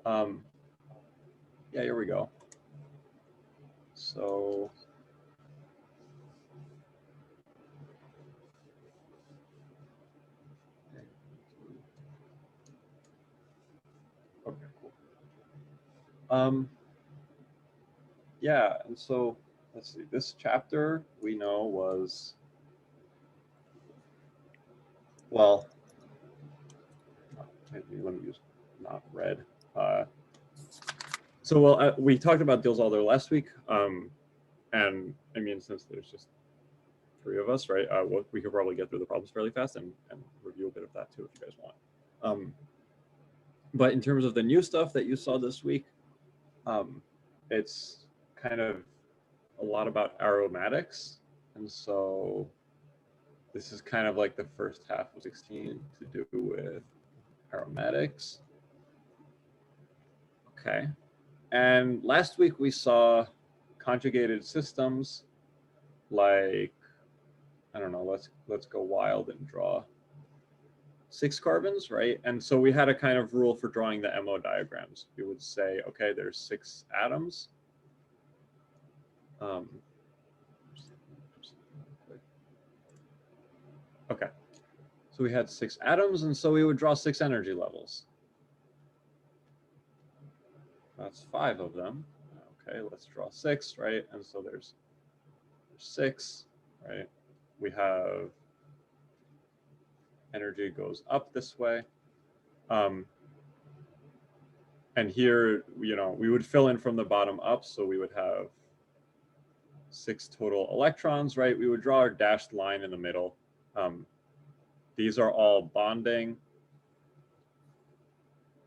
Yeah, here we go. So okay, cool. Yeah, and so let's see. This chapter we know was, well, maybe let me use not red. So well, we talked about Dilzalder last week, and I mean, since there's just three of us, right? We could probably get through the problems fairly fast and review a bit of that too if you guys want. But in terms of the new stuff that you saw this week, it's kind of a lot about aromatics, and so this is kind of like the first half of 16 to do with aromatics. Okay. And last week we saw conjugated systems like, I don't know, let's go wild and draw 6 carbons, right? And so we had a kind of rule for drawing the MO diagrams. We would say, okay, there's 6 atoms. Okay, so we had 6 atoms, and so we would draw 6 energy levels. That's 5 of them. Okay, let's draw 6, right? And so there's 6, right? We have energy goes up this way. And here, you know, we would fill in from the bottom up, so we would have 6 total electrons, right? We would draw our dashed line in the middle. These are all bonding.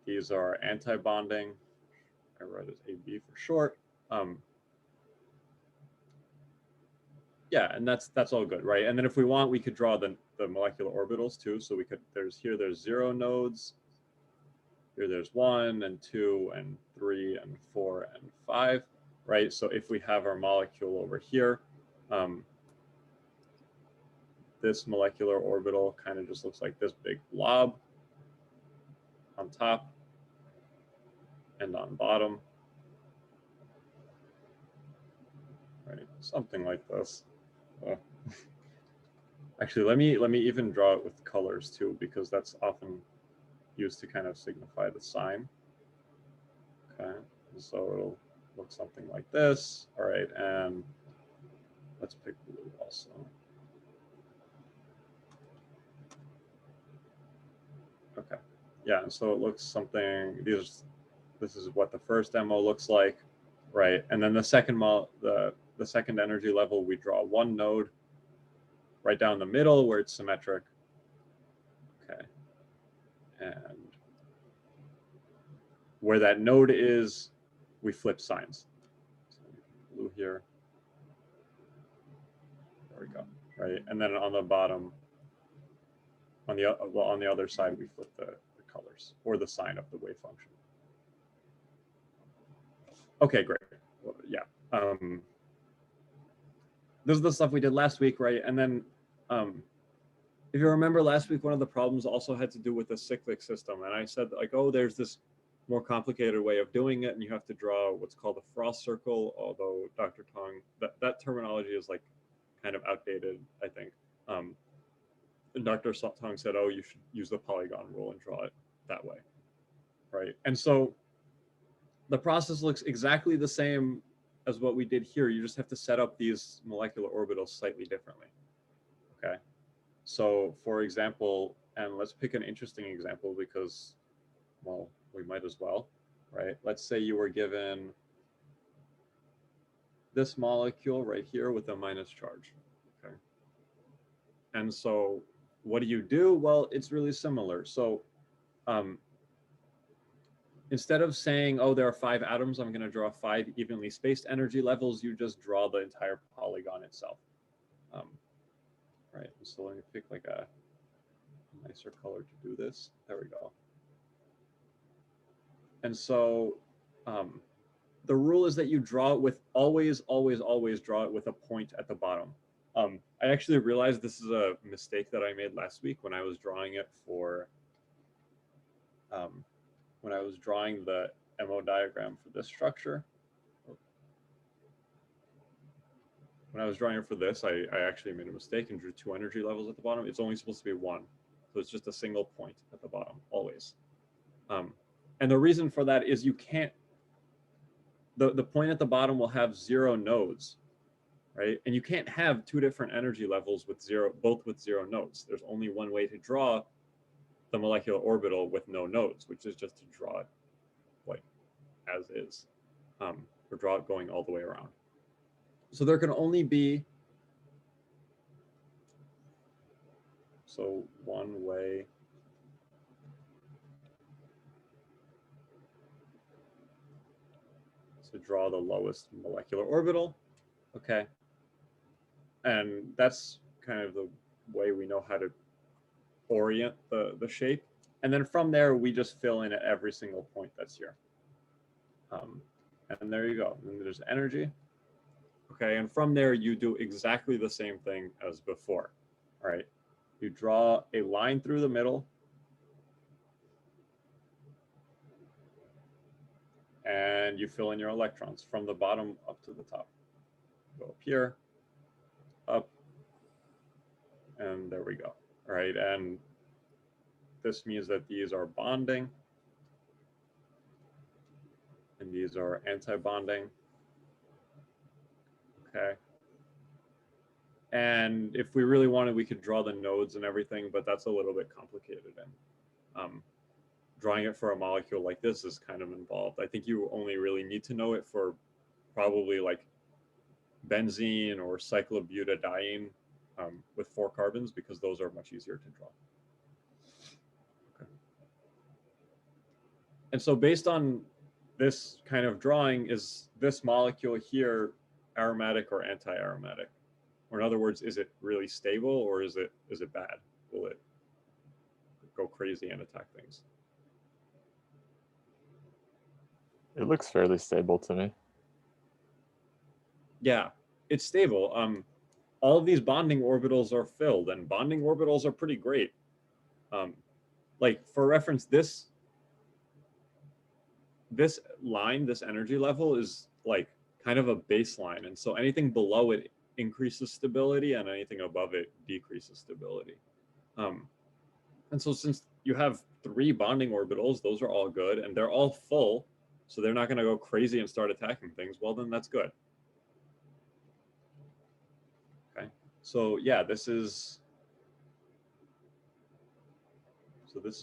These are anti-bonding. I wrote it AB for short. Yeah, and that's all good, right? And then if we want, we could draw the molecular orbitals too. So we could, there's 0 nodes. Here there's 1 and 2 and 3 and 4 and 5, right? So if we have our molecule over here, this molecular orbital kind of just looks like this big blob on top and on bottom, right? Something like this. Actually, let me even draw it with colors too, because that's often used to kind of signify the sign. Okay, so it'll look something like this. All right, and let's pick blue also. Okay, yeah, and so it looks something. This is what the first MO looks like, right? And then the second the second energy level, we draw 1 node right down the middle where it's symmetric. Okay, and where that node is, we flip signs. So blue here. There we go. Right, and then on the bottom, on the other side, we flip the colors or the sign of the wave function. Okay, great. Well, yeah. This is the stuff we did last week, right? And then, if you remember last week, one of the problems also had to do with the cyclic system. And I said, like, oh, there's this more complicated way of doing it, and you have to draw what's called a frost circle, although Dr. Tong, that terminology is like kind of outdated, I think. And Dr. Tong said, oh, you should use the polygon rule and draw it that way, right? And so the process looks exactly the same as what we did here. You just have to set up these molecular orbitals slightly differently, okay? So for example, and let's pick an interesting example because, well, we might as well, right? Let's say you were given this molecule right here with a minus charge, okay? And so what do? Well, it's really similar. So instead of saying, oh, there are 5 atoms, I'm going to draw 5 evenly spaced energy levels, you just draw the entire polygon itself. Right, so let me pick like a nicer color to do this. There we go. And so the rule is that you draw it with always draw it with a point at the bottom. I actually realized this is a mistake that I made last week when I was drawing it for when I was drawing the MO diagram for this structure. When I was drawing it for this, I actually made a mistake and drew 2 energy levels at the bottom. It's only supposed to be 1. So it's just a single point at the bottom, always. And the reason for that is you can't, the point at the bottom will have 0 nodes, right? And you can't have 2 different energy levels with both with 0 nodes. There's only one way to draw the molecular orbital with no nodes, which is just to draw it like as is, or draw it going all the way around. So there can only be, so one way to draw the lowest molecular orbital, okay? And that's kind of the way we know how to orient the shape. And then from there, we just fill in at every single point that's here. And there you go. And there's energy. Okay, and from there, you do exactly the same thing as before. All right, you draw a line through the middle. And you fill in your electrons from the bottom up to the top. Go up here, up, and there we go. All right, and this means that these are bonding, and these are anti-bonding. Okay. And if we really wanted, we could draw the nodes and everything, but that's a little bit complicated. And drawing it for a molecule like this is kind of involved. I think you only really need to know it for probably like benzene or cyclobutadiene with 4 carbons, because those are much easier to draw. Okay. And so based on this kind of drawing, is this molecule here aromatic or anti-aromatic? Or in other words, is it really stable, or is it bad? Will it go crazy and attack things? It looks fairly stable to me. Yeah, it's stable. All of these bonding orbitals are filled, and bonding orbitals are pretty great. Like for reference, this line, this energy level is like kind of a baseline. And so anything below it increases stability, and anything above it decreases stability. And so since you have 3 bonding orbitals, those are all good, and they're all full, so they're not going to go crazy and start attacking things, well, then that's good. Okay, so yeah, this is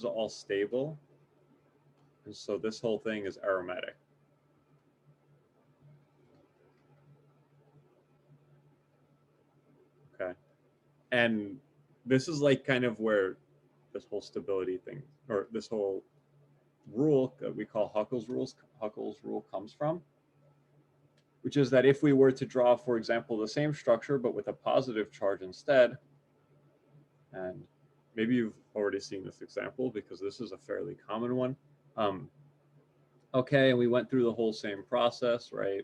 all stable, and so this whole thing is aromatic. Okay, and this is like kind of where this whole stability thing, or this whole rule that we call Huckel's rule comes from, which is that if we were to draw, for example, the same structure but with a positive charge instead, and maybe you've already seen this example because this is a fairly common one. Okay, and we went through the whole same process, right?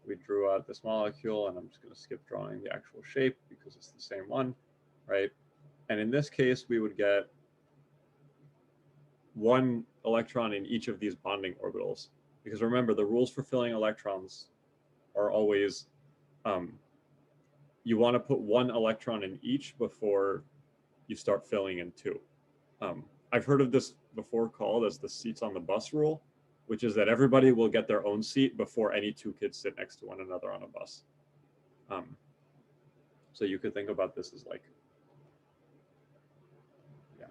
We drew out this molecule, and I'm just going to skip drawing the actual shape because it's the same one, right? And in this case, we would get 1 electron in each of these bonding orbitals. Because remember, the rules for filling electrons are always, you want to put 1 electron in each before you start filling in 2. I've heard of this before called as the seats on the bus rule, which is that everybody will get their own seat before any 2 kids sit next to one another on a bus. So you could think about this as like, yeah.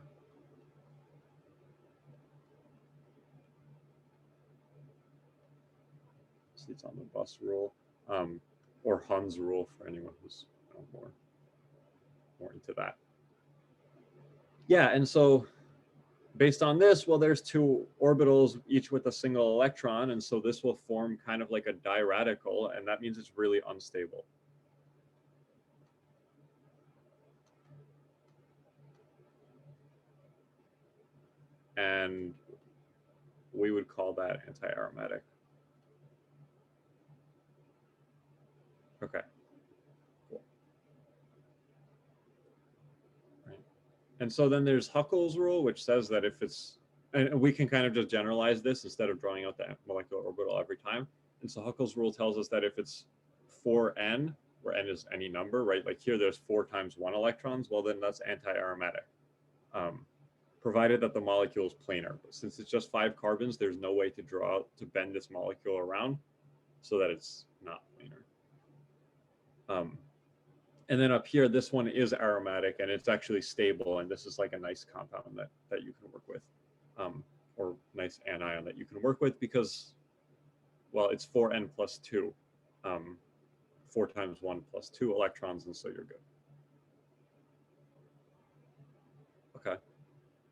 Seats on the bus rule, or Hund's rule for anyone who's more into that. Yeah, and so based on this, well, there's 2 orbitals, each with a single electron, and so this will form kind of like a diradical, and that means it's really unstable. And we would call that anti-aromatic. Okay, cool. Right. And so then there's Huckel's rule, which says that if it's and we can kind of just generalize this instead of drawing out the molecular orbital every time. And so Huckel's rule tells us that if it's 4n, where n is any number, right? Like here, there's 4 times 1 electrons. Well, then that's anti-aromatic, provided that the molecule is planar. But since it's just 5 carbons, there's no way to bend this molecule around so that it's not planar. And then up here, this one is aromatic and it's actually stable. And this is like a nice compound that you can work with, or nice anion that you can work with because, well, it's 4n plus 2, 4 times 1 plus 2 electrons, and so you're good. Okay.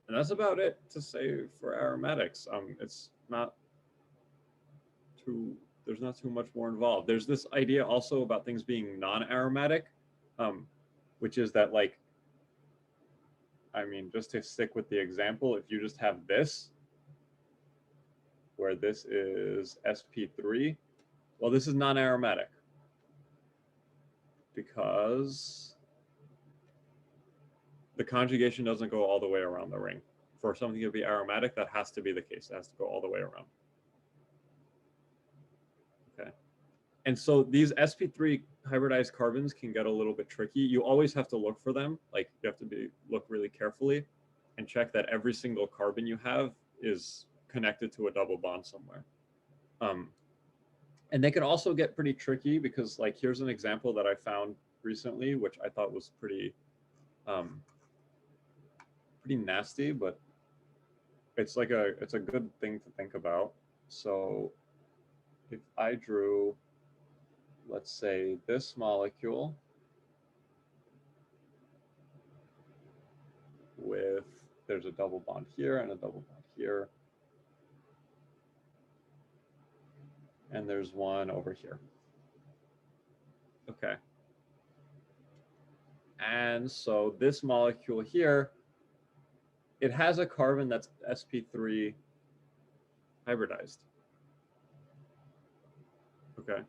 And that's about it to say for aromatics. It's not too, there's not too much more involved. There's this idea also about things being non-aromatic, which is that, like, I mean, just to stick with the example, if you just have this, where this is sp3, well, this is non-aromatic because the conjugation doesn't go all the way around the ring. For something to be aromatic, that has to be the case. It has to go all the way around. Okay. And so these sp3 hybridized carbons can get a little bit tricky. You always have to look for them. Like, you have to look really carefully and check that every single carbon you have is connected to a double bond somewhere. And they can also get pretty tricky because, like, here's an example that I found recently, which I thought was pretty nasty, but it's like it's a good thing to think about. So if I drew, let's say, this molecule with, there's a double bond here and a double bond here, and there's one over here. Okay. And so this molecule here, it has a carbon that's sp3 hybridized. Okay.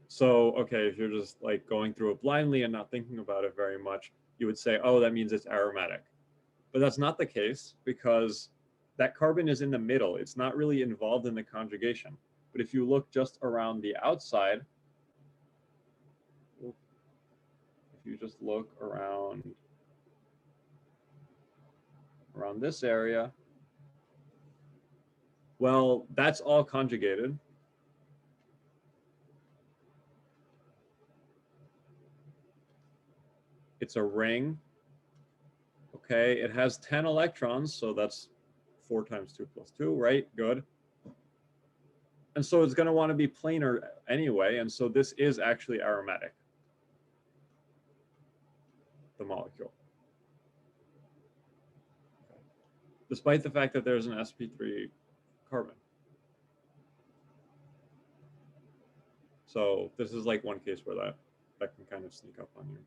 So, okay, if you're just like going through it blindly and not thinking about it very much, you would say, oh, that means it's aromatic. But that's not the case because that carbon is in the middle. It's not really involved in the conjugation. But if you look just around the outside, if you just look around this area, well, that's all conjugated. It's a ring. Okay, it has 10 electrons, so that's 4 times 2 plus 2, right? Good. And so it's going to want to be planar anyway, and so this is actually aromatic, the molecule. Despite the fact that there's an sp3 carbon. So this is like one case where that can kind of sneak up on you.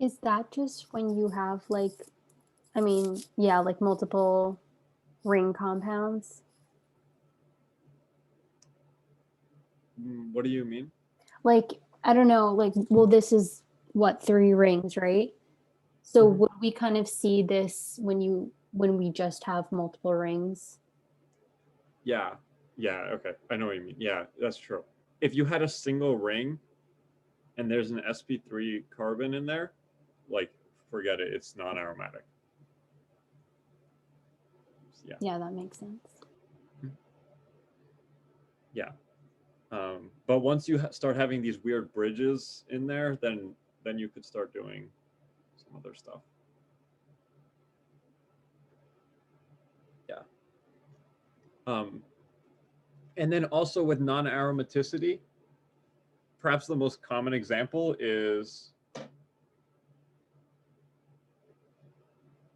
Is that just when you have, like, I mean, yeah, like multiple ring compounds? What do you mean? Like, I don't know, like, well, this is what, 3 rings, right? So would we kind of see this when we just have multiple rings? Yeah, okay, I know what you mean. Yeah, that's true. If you had a single ring and there's an sp3 carbon in there, like, forget it, it's non-aromatic. Yeah, that makes sense. Yeah. But once you start having these weird bridges in there, then you could start doing some other stuff. Yeah. And then also with non-aromaticity, perhaps the most common example is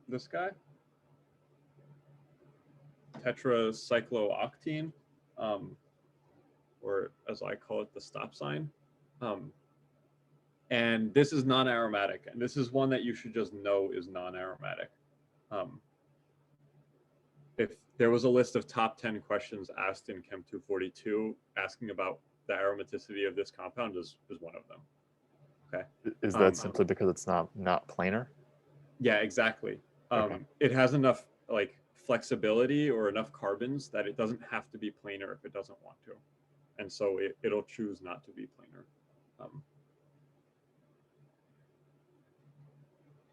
this guy, tetracyclooctene, or as I call it, the stop sign. And this is non-aromatic, and this is one that you should just know is non-aromatic. If there was a list of top 10 questions asked in Chem242 asking about the aromaticity of this compound is one of them. Okay. Is that simply because it's not planar? Yeah, exactly. Okay. It has enough like flexibility or enough carbons that it doesn't have to be planar if it doesn't want to. And so it'll choose not to be planar.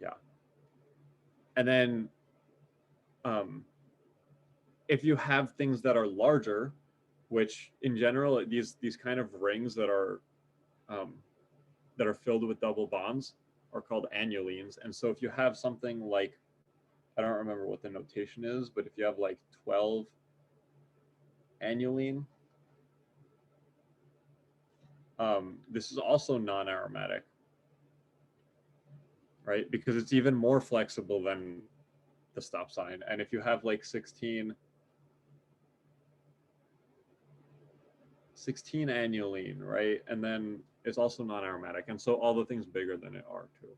Yeah. And then if you have things that are larger, which in general, these kind of rings that are filled with double bonds are called annulenes. And so if you have something like, I don't remember what the notation is, but if you have like 12 annuline, this is also non-aromatic, right? Because it's even more flexible than the stop sign. And if you have like 16 annuline, right? And then it's also non-aromatic. And so all the things bigger than it are too.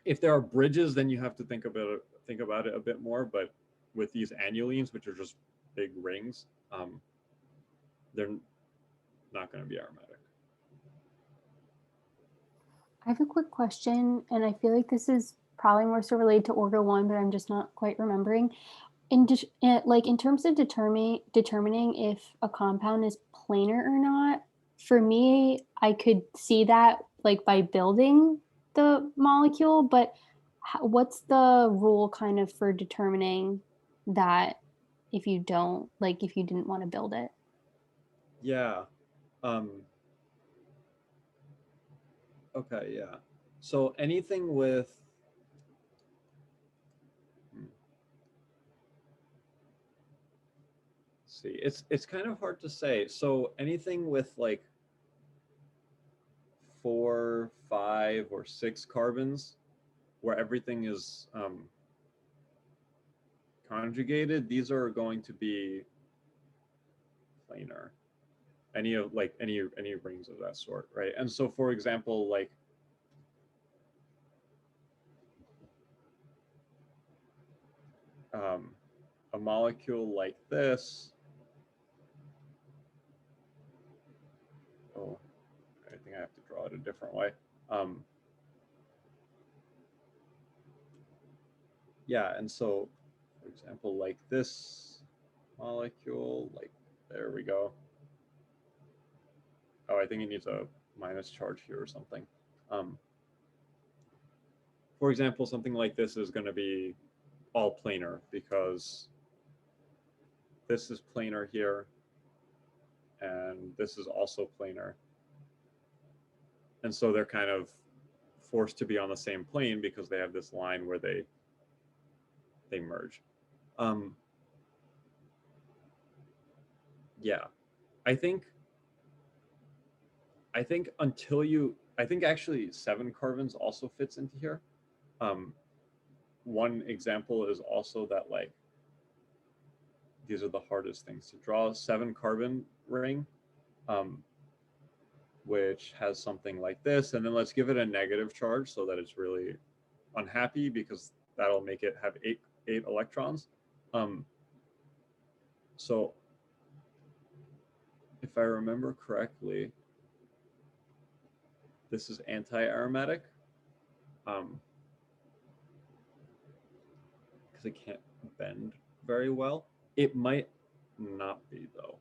If there are bridges, then you have to think about it a bit more. But with these annulenes, which are just big rings, they're not going to be aromatic. I have a quick question, and I feel like this is probably more so related to Orgo 1, but I'm just not quite remembering. In terms of determining if a compound is planar or not, for me, I could see that like by building the molecule, but what's the rule kind of for determining that if you didn't want to build it? Yeah. Okay, yeah. So anything with see, it's kind of hard to say. So anything with like 4, 5, or 6 carbons, where everything is conjugated, these are going to be planar. Any rings of that sort, right? And so, for example, like a molecule like this. Oh, I think I have to draw it a different way. Yeah, and so, for example, like this molecule, like there we go. Oh, I think it needs a minus charge here or something. For example, something like this is going to be all planar because this is planar here, and this is also planar. And so they're kind of forced to be on the same plane because they have this line where they merge. Yeah, I think actually 7 carbons also fits into here. One example is also that like these are the hardest things to draw. 7 carbon ring, which has something like this, and then let's give it a negative charge so that it's really unhappy because that'll make it have 8 electrons. So if I remember correctly, this is anti-aromatic because it can't bend very well. It might not be though.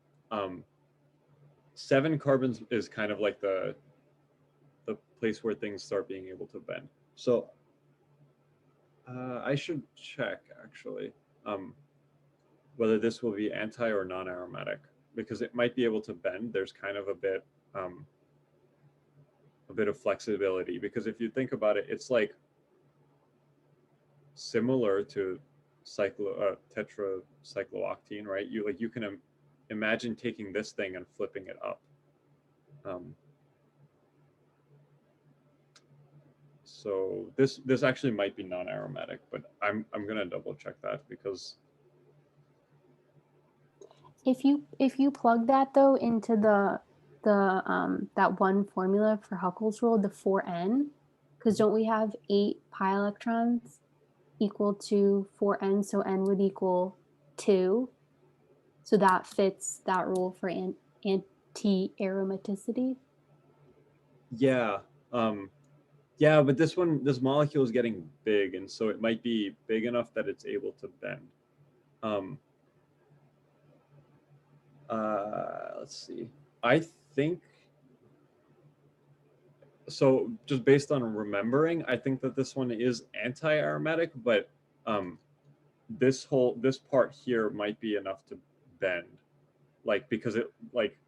7 carbons is kind of like the place where things start being able to bend. So I should check actually whether this will be anti or non-aromatic because it might be able to bend. There's kind of a bit of flexibility because if you think about it, it's like similar to tetracyclooctane, right? You can imagine taking this thing and flipping it up. So this actually might be non-aromatic, but I'm gonna double check that because If you plug that though into the that one formula for Huckel's rule, the 4n, because don't we have 8 pi electrons equal to 4n, so n would equal 2. So that fits that rule for anti-aromaticity. yeah, Yeah, but this molecule is getting big, and so it might be big enough that it's able to bend. Let's see. I think so. Just based on remembering, I think that this one is anti-aromatic, but this part here might be enough to bend, like because it like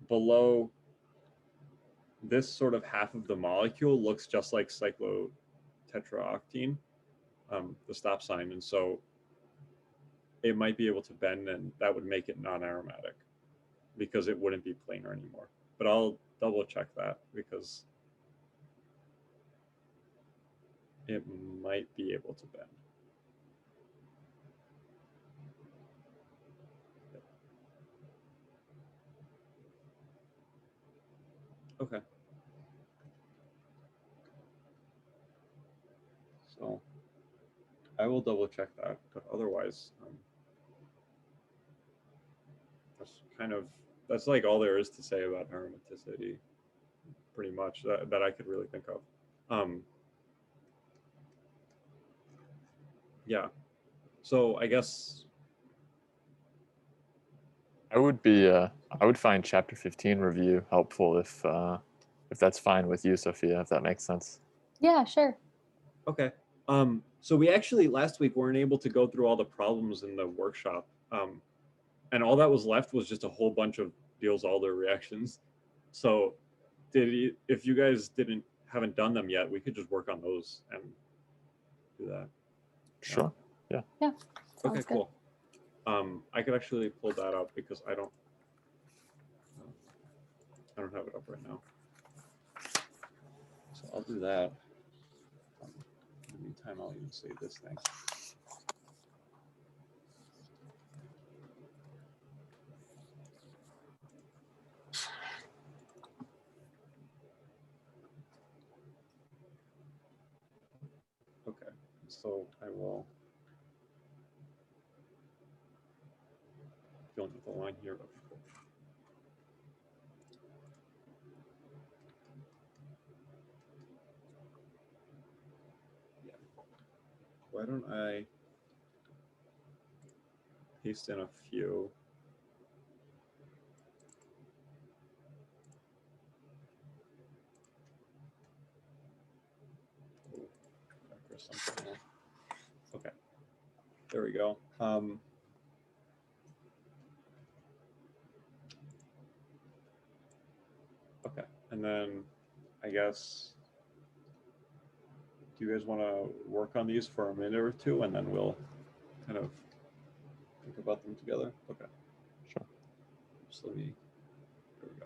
below this sort of half of the molecule looks just like cyclotetraoctene, the stop sign, and so it might be able to bend, and that would make it non-aromatic because it wouldn't be planar anymore. But I'll double check that because it might be able to bend. Okay. So I will double check that, but otherwise, that's like all there is to say about aromaticity, pretty much that I could really think of. Yeah. So I guess I would find chapter 15 review helpful if that's fine with you, Sophia, if that makes sense. Yeah, sure. okay. So we actually last week weren't able to go through all the problems in the workshop, and all that was left was just a whole bunch of Diels-Alder reactions. So if you guys haven't done them yet, we could just work on those and do that. Sure. Yeah. Yeah. Okay, cool. I could actually pull that up because I don't have it up right now. So I'll do that. In the meantime, I'll even save this thing. Okay, so I will fill in the line here. Yeah. Why don't I paste in a few? Okay, there we go. Okay, and then I guess, do you guys want to work on these for a minute or two, and then we'll kind of think about them together? Okay. Sure. Just let me, there we go.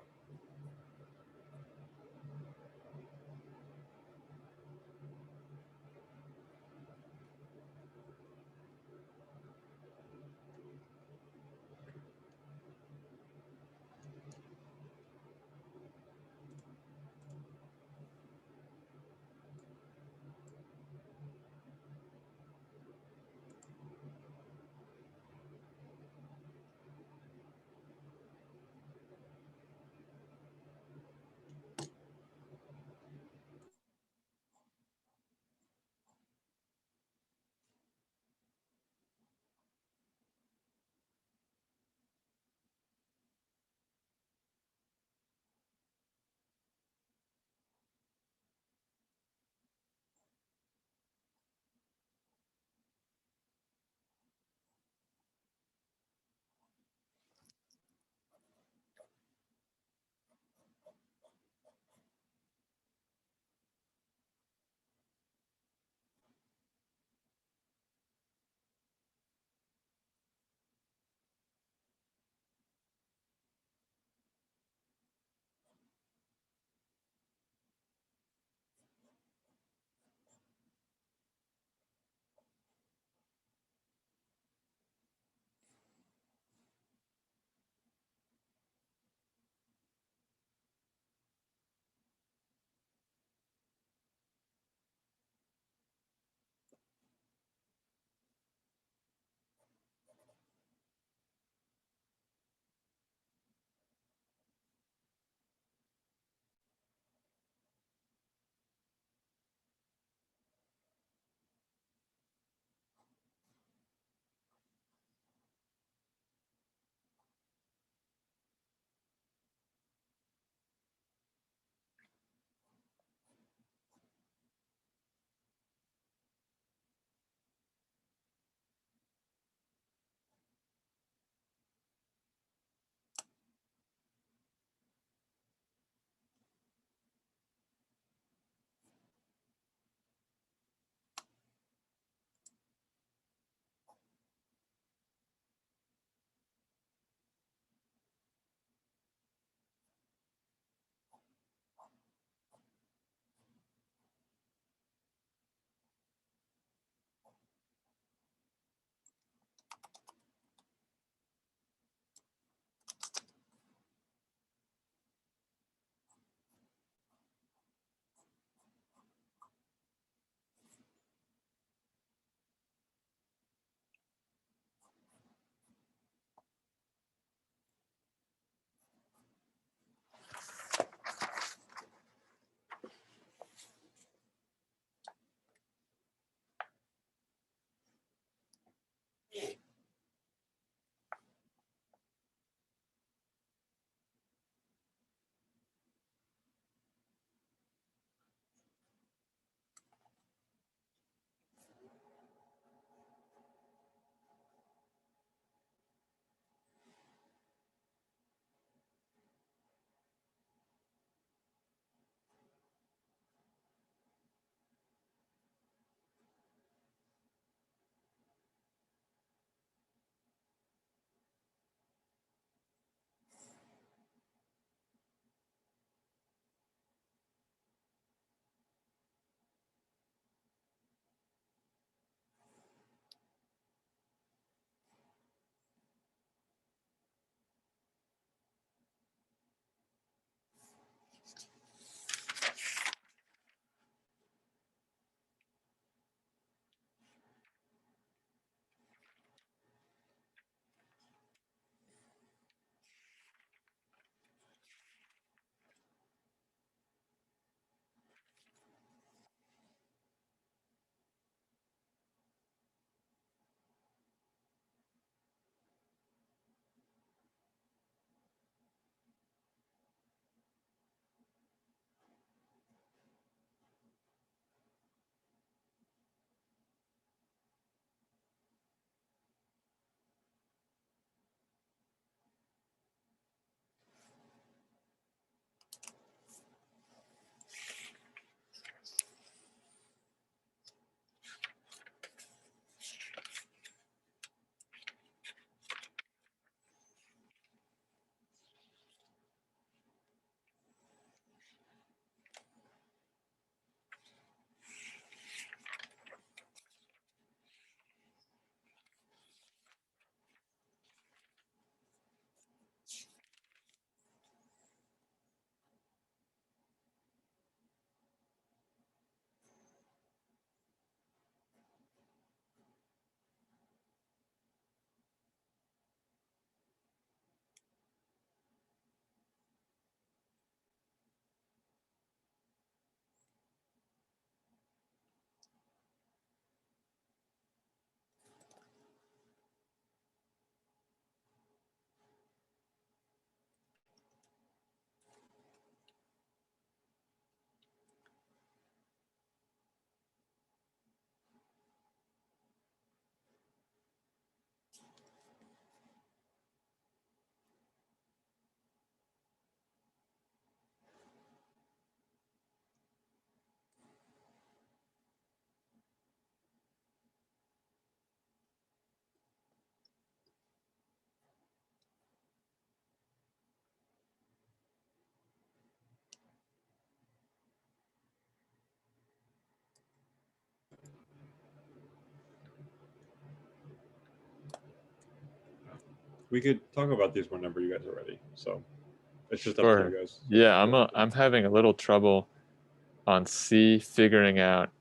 We could talk about these whenever you guys are ready. So it's just up Sure. to you guys. Yeah, I'm having a little trouble on C figuring out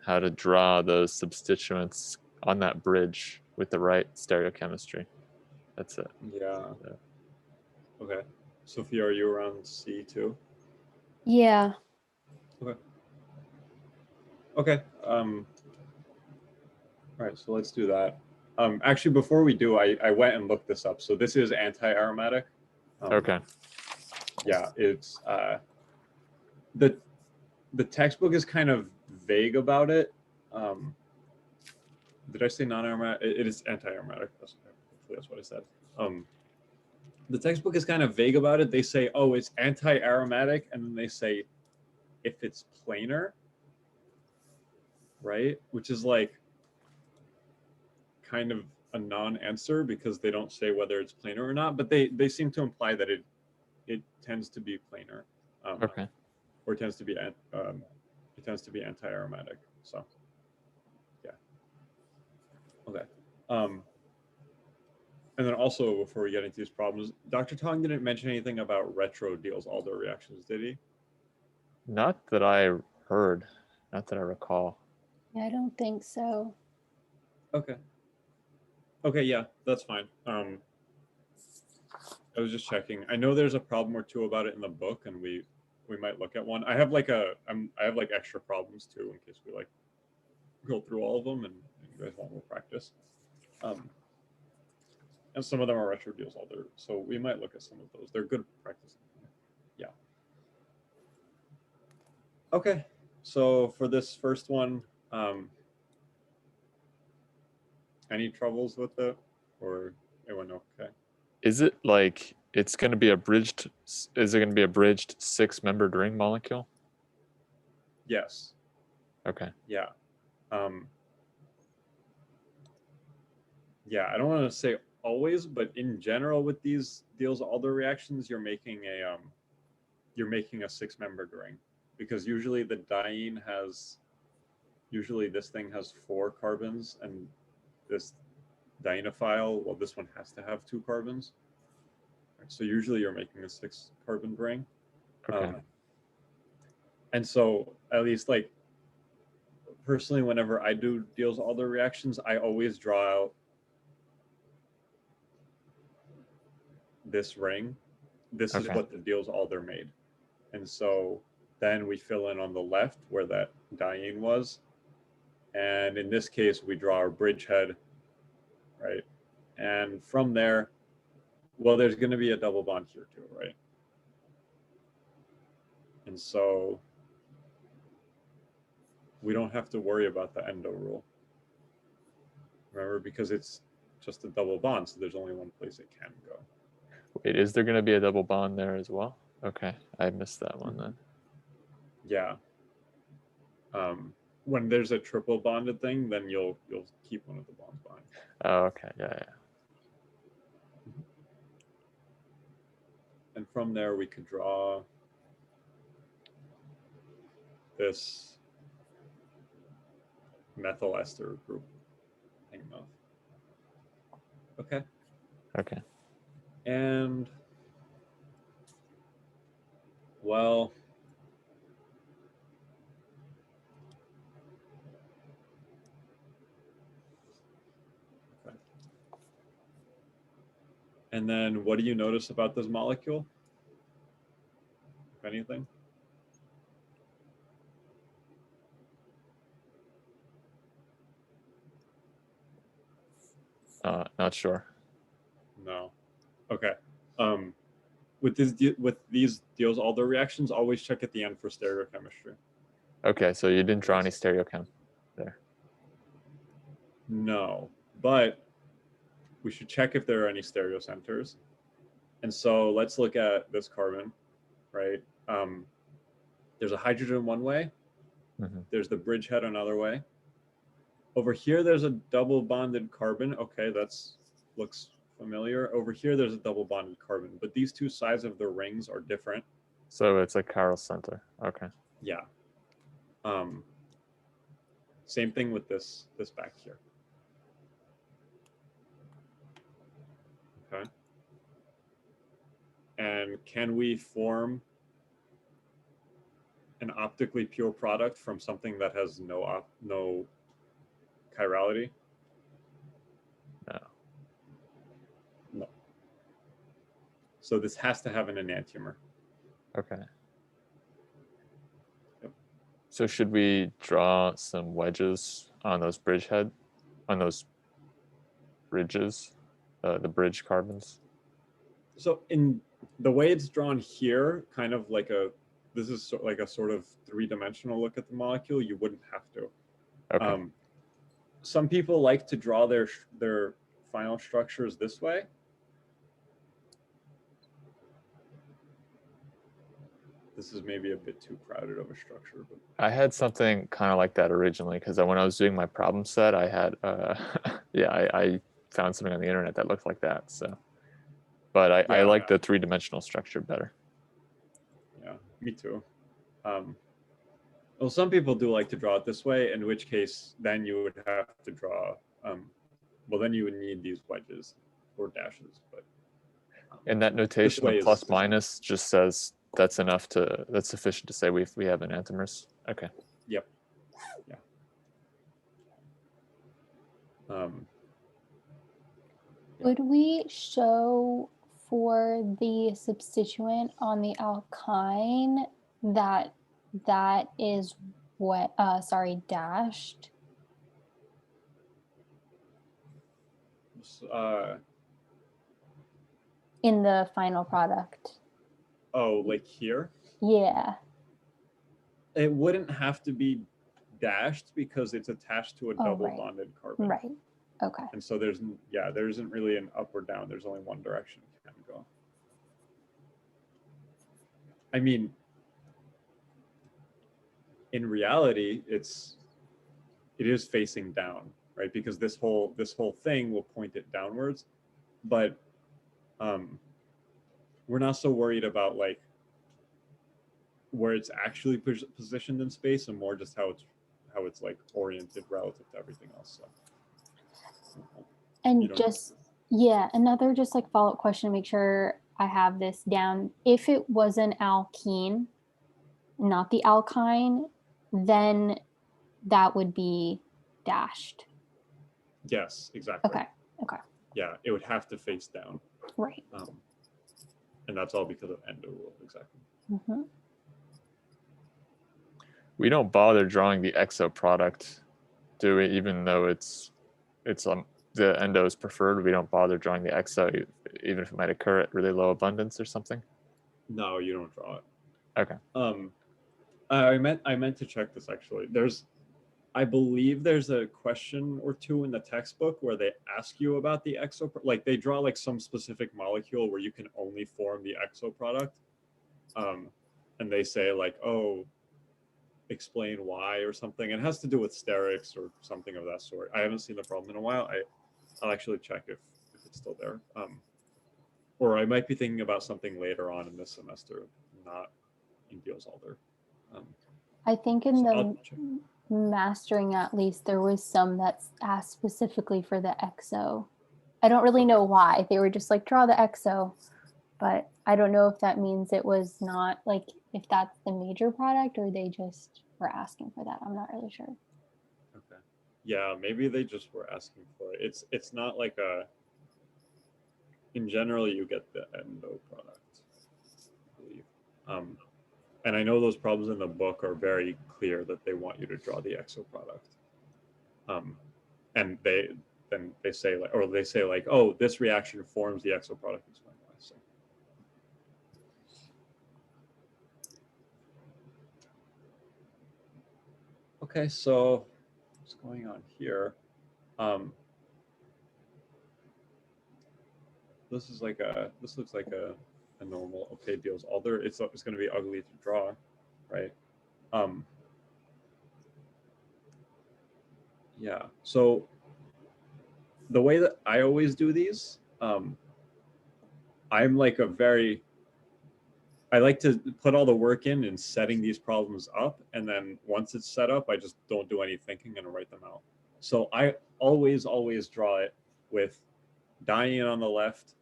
how to draw those substituents on that bridge with the right stereochemistry. That's it. Yeah. Okay. Sophia, are you around C too? Yeah. Okay. All right, so let's do that. Actually, before we do, I went and looked this up. So this is anti-aromatic. Okay. Yeah, it's the textbook is kind of vague about it. Did I say non-aromatic? It is anti-aromatic. That's what I said. The textbook is kind of vague about it. They say, oh, it's anti-aromatic, and then they say if it's planar, right? Which is like kind of a non-answer because they don't say whether it's planar or not, but they seem to imply that it tends to be planar, Okay. or it tends to be anti-aromatic. So yeah. Okay. And then also, before we get into these problems, Dr. Tong didn't mention anything about retro Diels-Alder reactions, did he? Not that I heard, not that I recall. I don't think so. Okay. Okay, yeah, that's fine. I was just checking. I know there's a problem or two about it in the book, and we might look at one. I have like extra problems too in case we like go through all of them and you guys want more practice. And some of them are retro Diels-Alder, so we might look at some of those. They're good practice. Yeah. Okay, so for this first one, any troubles with it, or everyone okay? Is it like it's going to be a bridged? Is it going to be a bridged 6-membered ring molecule? Yes. Okay. Yeah. Yeah, I don't want to say always, but in general with these Diels-Alder reactions, you're making a 6-membered ring, because usually the diene has, usually this thing has 4 carbons, and this dienophile, well, this one has to have 2 carbons. So usually you're making a 6-carbon ring. Okay. And so at least like personally, whenever I do Diels-Alder reactions, I always draw out this ring. This is Okay. what the Diels-Alder made. And so then we fill in on the left where that diene was. And in this case, we draw our bridgehead, right? And from there, well, there's going to be a double bond here too, right? And so we don't have to worry about the endo rule. Remember, because it's just a double bond, so there's only one place it can go. Wait, is there going to be a double bond there as well? Okay, I missed that one then. Yeah. When there's a triple bonded thing, then you'll keep one of the bonds behind. Oh, okay, yeah. And from there, we could draw this methyl ester group hanging off. Okay. Okay. And well, okay. And then what do you notice about this molecule? If anything? Not sure. No. Okay. With these Diels-Alder reactions, always check at the end for stereochemistry. Okay, so you didn't draw any stereochem there. No, but we should check if there are any stereocenters. And so let's look at this carbon, right? There's a hydrogen one way. Mm-hmm. There's the bridgehead another way. Over here, there's a double bonded carbon. Okay, that's looks familiar. Over here, there's a double bonded carbon, but these two sides of the rings are different. So it's a chiral center. Okay. Yeah. Same thing with this back here. Okay. And can we form an optically pure product from something that has no chirality? No. No. So this has to have an enantiomer. Okay. Yep. So should we draw some wedges on those bridges, the bridge carbons? So in the way it's drawn here, kind of like this is like a sort of three-dimensional look at the molecule. You wouldn't have to. Okay. Some people like to draw their final structures this way. This is maybe a bit too crowded of a structure, but I had something kind of like that originally because when I was doing my problem set, I had I found something on the internet that looked like that. So, but I like the three-dimensional structure better. Yeah, me too. Well, some people do like to draw it this way, in which case then you would have to draw, well, then you would need these wedges or dashes. But and that notation of plus minus just says that's sufficient to say we have enantiomers. Okay. Yep. Yeah. Would we show for the substituent on the alkyne that is what dashed? In the final product. Oh, like here? Yeah. It wouldn't have to be dashed because it's attached to a double bonded carbon. Right. Okay. And so there isn't really an up or down. There's only one direction it can go. I mean, in reality, it is facing down, right? Because this whole thing will point it downwards, but we're not so worried about like where it's actually positioned in space, and more just how it's like oriented relative to everything else. So. And another just like follow-up question to make sure I have this down. If it was an alkene, not the alkyne, then that would be dashed. Yes, exactly. Okay. Yeah, it would have to face down. Right. And that's all because of endo rule, exactly. Mm-hmm. We don't bother drawing the exo product, do we? Even though it's the endo is preferred, we don't bother drawing the exo, even if it might occur at really low abundance or something. No, you don't draw it. Okay. I meant to check this actually. I believe there's a question or two in the textbook where they ask you about the exo, like they draw like some specific molecule where you can only form the exo product, and they say like, oh, explain why or something. It has to do with sterics or something of that sort. I haven't seen the problem in a while. I'll actually check if it's still there. Or I might be thinking about something later on in this semester, not in Diels-Alder. I think in the mastering, at least, there was some that's asked specifically for the exo. I don't really know why. They were just like, draw the exo. But I don't know if that means it was not like, if that's the major product or they just were asking for that. I'm not really sure. Okay. Yeah, maybe they just were asking for it. It's not like in general, you get the endo product, I believe. And I know those problems in the book are very clear that they want you to draw the exo product. And they say like, oh, this reaction forms the exo product. Explain why. So. Okay, so what's going on here? This looks like a normal Diels-Alder. It's going to be ugly to draw, right? Yeah. So the way that I always do these, I'm like I like to put all the work in setting these problems up, and then once it's set up, I just don't do any thinking and write them out. So I always draw it with diene on the left,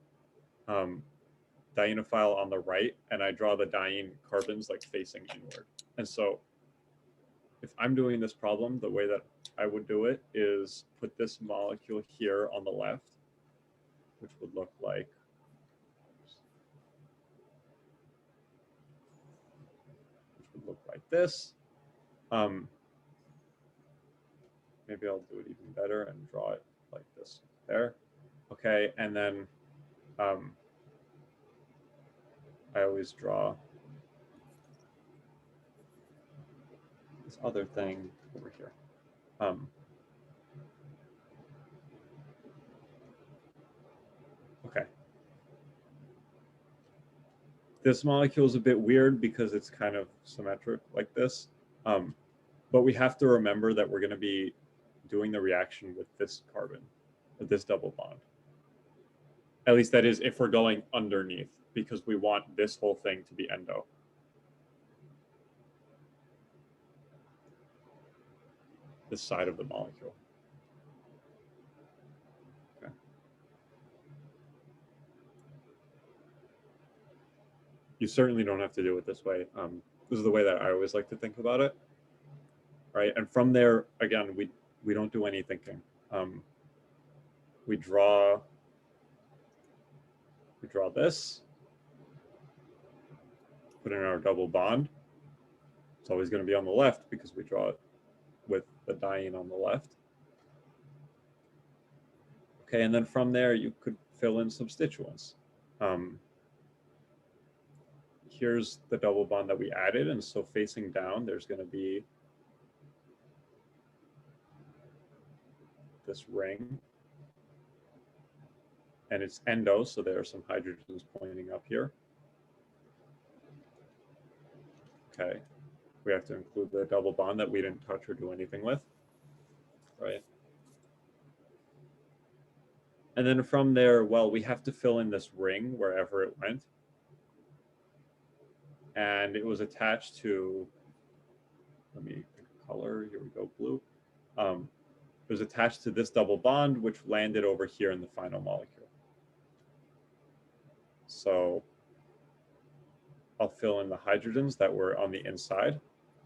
dienophile on the right, and I draw the diene carbons like facing inward. And so if I'm doing this problem, the way that I would do it is put this molecule here on the left, which would look like this. Maybe I'll do it even better and draw it like this there. Okay, and then I always draw this other thing over here. Okay. This molecule is a bit weird because it's kind of symmetric like this. But we have to remember that we're going to be doing the reaction with this carbon, with this double bond. At least that is if we're going underneath, because we want this whole thing to be endo. This side of the molecule. Okay. You certainly don't have to do it this way. This is the way that I always like to think about it. Right, and from there, again, we don't do any thinking. We draw this, put in our double bond. It's always going to be on the left because we draw it with the diene on the left. Okay, and then from there, you could fill in substituents. Here's the double bond that we added, and so facing down, there's going to be this ring, and it's endo, so there are some hydrogens pointing up here. Okay, we have to include the double bond that we didn't touch or do anything with, right? And then from there, well, we have to fill in this ring wherever it went. And it was attached to, let me pick a color, here we go, blue. It was attached to this double bond, which landed over here in the final molecule. So I'll fill in the hydrogens that were on the inside,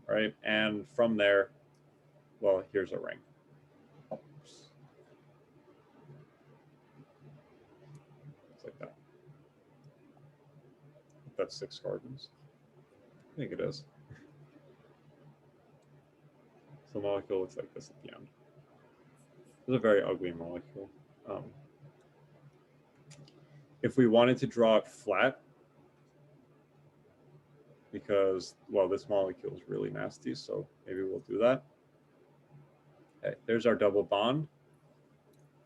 right? And from there, well, here's a ring. It's like that. That's 6 carbons. I think it is. So the molecule looks like this at the end. It's a very ugly molecule. If we wanted to draw it flat, because, well, this molecule is really nasty, so maybe we'll do that. Okay, there's our double bond.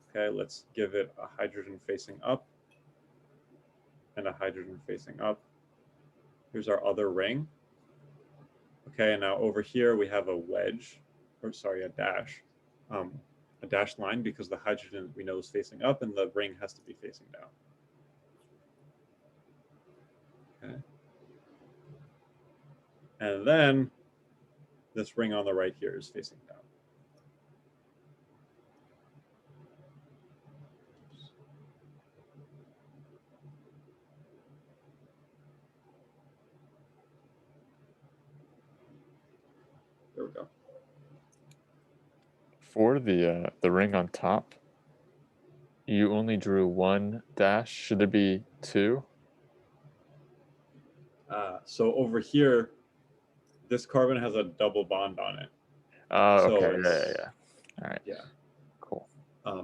Okay, let's give it a hydrogen facing up and a hydrogen facing up. Here's our other ring. Okay, and now over here we have a wedge, or sorry, a dashed line, because the hydrogen we know is facing up and the ring has to be facing down. Okay. And then this ring on the right here is facing down. There we go. For the ring on top, you only drew 1 dash. Should there be 2? So over here, this carbon has a double bond on it. Oh, So okay. Yeah. All right. Yeah. Cool. Yeah.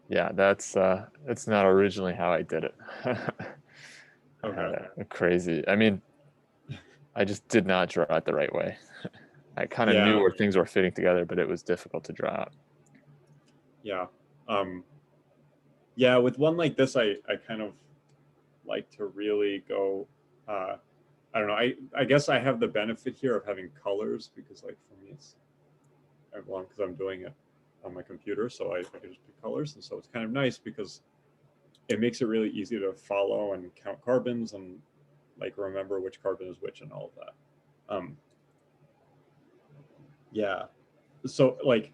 Yeah, that's not originally how I did it. Okay. Crazy. I mean, I just did not draw it the right way. I kind of knew where things were fitting together, but it was difficult to draw out. Yeah. Yeah, with one like this, I kind of like to really go, I don't know, I guess I have the benefit here of having colors, because like for me it's, well, because I'm doing it on my computer, so I can just pick colors, and so it's kind of nice because it makes it really easy to follow and count carbons and like remember which carbon is which and all of that. Yeah. So like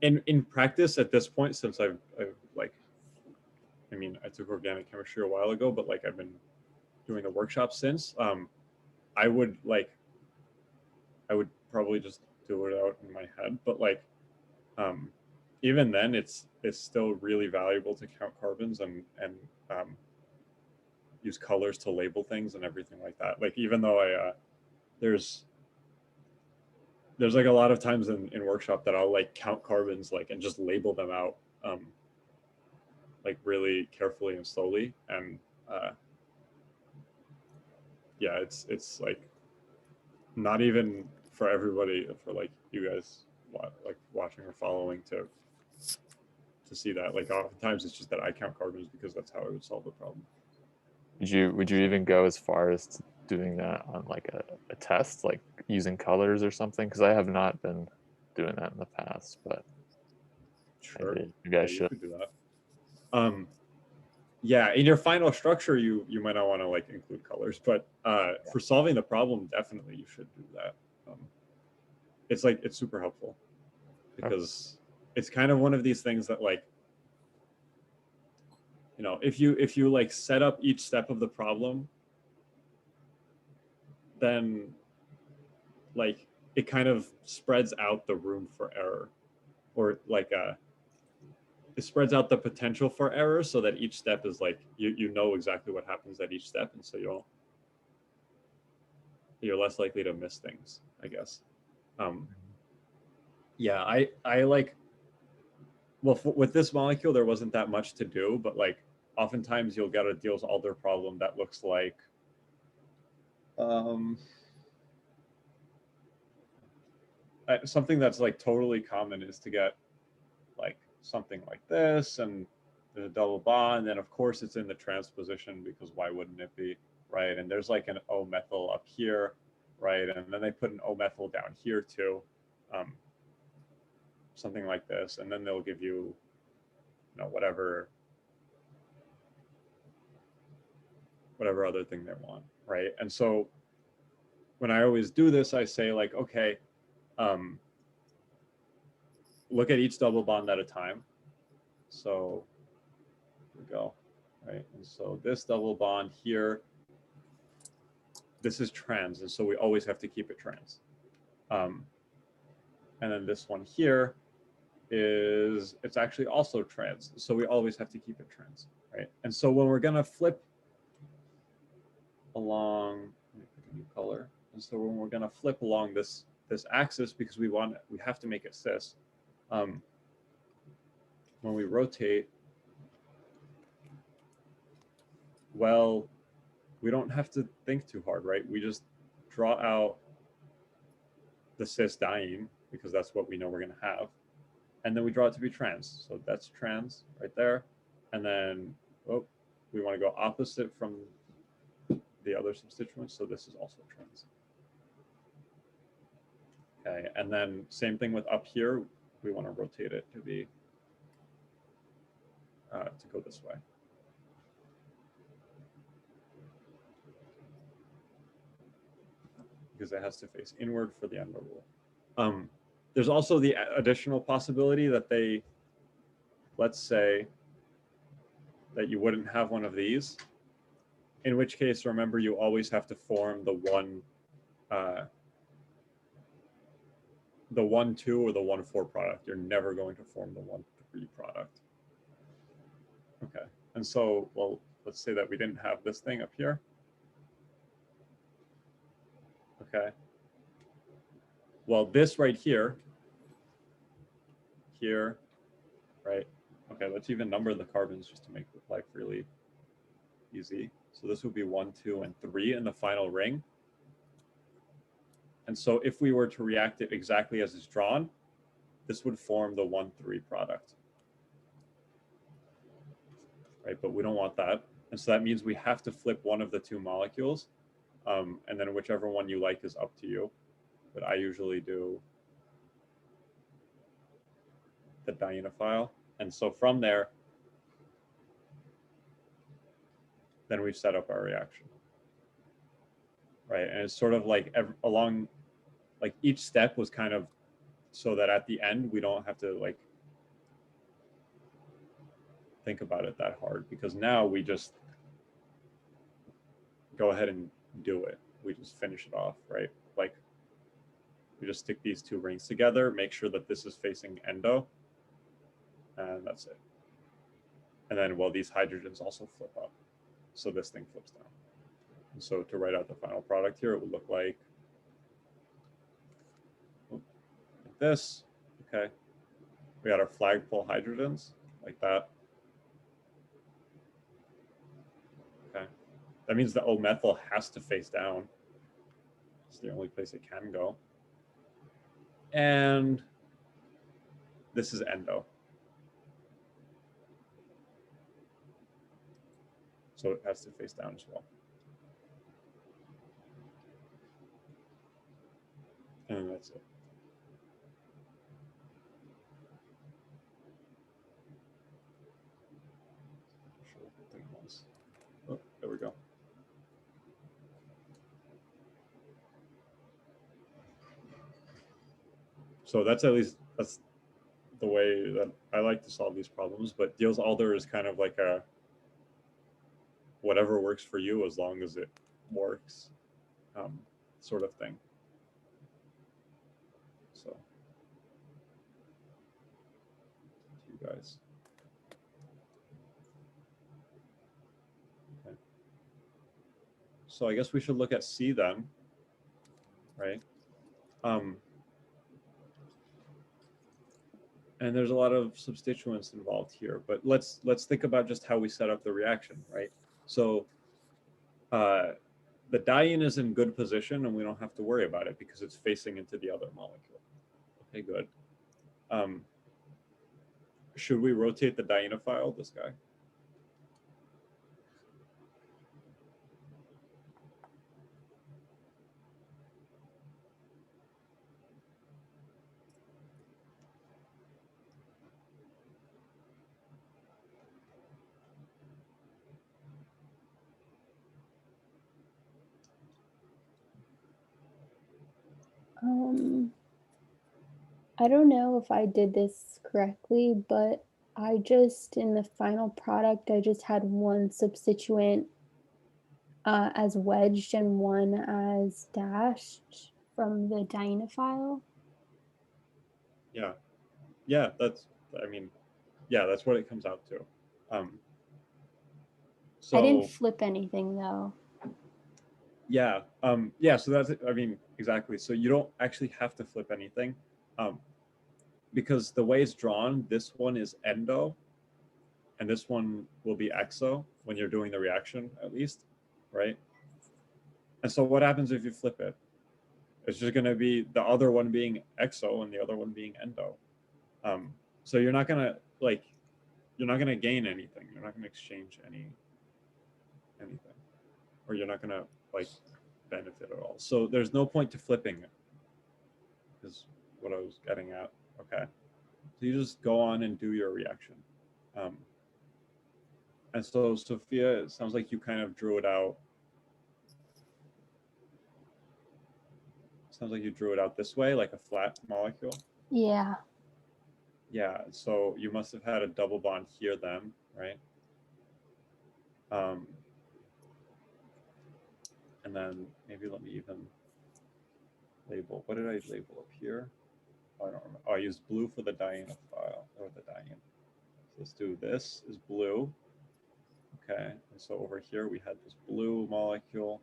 in practice at this point, since I've like, I mean, I took organic chemistry a while ago, but like I've been doing the workshop since, I would probably just do it out in my head, but like, even then it's still really valuable to count carbons and use colors to label things and everything like that. Like, even though there's like a lot of times in workshop that I'll like count carbons like and just label them out like really carefully and slowly. And yeah, it's like not even for everybody, for like you guys like watching or following to see that. Like oftentimes it's just that I count carbons because that's how I would solve the problem. Would you even go as far as doing that on like a test, like using colors or something? Because I have not been doing that in the past, but Sure, maybe I you should. could do that. Yeah, in your final structure, you might not want to like include colors, but for solving the problem, definitely you should do that. It's super helpful because it's kind of one of these things that like, you know, if you like set up each step of the problem, then like it kind of spreads out the room for error, or like it spreads out the potential for error so that each step is like you know exactly what happens at each step, and so you're less likely to miss things, I guess. Yeah, I like, well, with this molecule there wasn't that much to do, but like oftentimes you'll get a Diels-Alder problem that looks like something that's like totally common is to get like something like this, and there's a double bond, and then of course it's in the trans position because why wouldn't it be, right? And there's like an O-methyl up here, right? And then they put an O-methyl down here too, something like this, and then they'll give you, you know, whatever other thing they want, right? And so when I always do this, I say like, okay, look at each double bond at a time. So here we go, right? And so this double bond here, this is trans, and so we always have to keep it trans. And then this one here it's actually also trans, so we always have to keep it trans, right? And so when we're gonna flip along, let me pick a new color. And so when we're gonna flip along this axis, because we have to make it cis, when we rotate, well, we don't have to think too hard, right? We just draw out the cis diene because that's what we know we're going to have. And then we draw it to be trans. So that's trans right there. And then, oh, we want to go opposite from the other substituents. So this is also trans. Okay, and then same thing with up here. We want to rotate it to be, to go this way. Because it has to face inward for the end rule. There's also the additional possibility that let's say that you wouldn't have one of these, in which case, remember, you always have to form the 1,2 or the 1,4 product. You're never going to form the 1,3 product. Okay, and so, well, let's say that we didn't have this thing up here. Okay. Well, this right here, right? Okay, let's even number the carbons just to make life really easy. So this would be 1, 2, and 3 in the final ring. And so if we were to react it exactly as it's drawn, this would form the 1,3 product. Right, but we don't want that. And so that means we have to flip one of the two molecules. And then whichever one you like is up to you. But I usually do the dienophile. And so from there, then we've set up our reaction. right? And it's sort of like along, like each step was kind of so that at the end we don't have to like think about it that hard, because now we just go ahead and do it. We just finish it off, right? Like we just stick these two rings together, make sure that this is facing endo, and that's it. And then, well, these hydrogens also flip up, so this thing flips down. And so to write out the final product here, it would look like this. Okay, we got our flagpole hydrogens like that. Okay, that means the O-methyl has to face down. It's the only place it can go. And this is endo. So it has to face down as well. And that's it. Oh, there we go. So that's that's the way that I like to solve these problems. But Diels-Alder is kind of like a whatever works for you as long as it works sort of thing. So you guys. Okay. So I guess we should look at C then, right? And there's a lot of substituents involved here, but let's think about just how we set up the reaction, right? So the diene is in good position and we don't have to worry about it because it's facing into the other molecule. Okay, good. Should we rotate the dienophile, this guy? I don't know if I did this correctly, but I just, in the final product, I just had one substituent as wedged and one as dashed from the dienophile. Yeah. Yeah, that's, I mean, yeah, that's what it comes out to. So I didn't flip anything though. Yeah. Yeah, so that's, I mean, exactly. So you don't actually have to flip anything because the way it's drawn, this one is endo and this one will be exo when you're doing the reaction at least, right? And so what happens if you flip it? It's just going to be the other one being exo and the other one being endo. So you're not going to you're not going to gain anything. You're not going to exchange anything, or you're not going to benefit at all. So there's no point to flipping it, is what I was getting at. Okay, so you just go on and do your reaction. And so Sophia, it sounds like you kind of drew it out. Sounds like you drew it out this way, like a flat molecule. Yeah. Yeah, so you must have had a double bond here then, right? And then maybe let me even label. What did I label up here? Oh, I don't remember. Oh, I used blue for the dienophile, or the diene. So let's do this is blue. Okay, and so over here we had this blue molecule.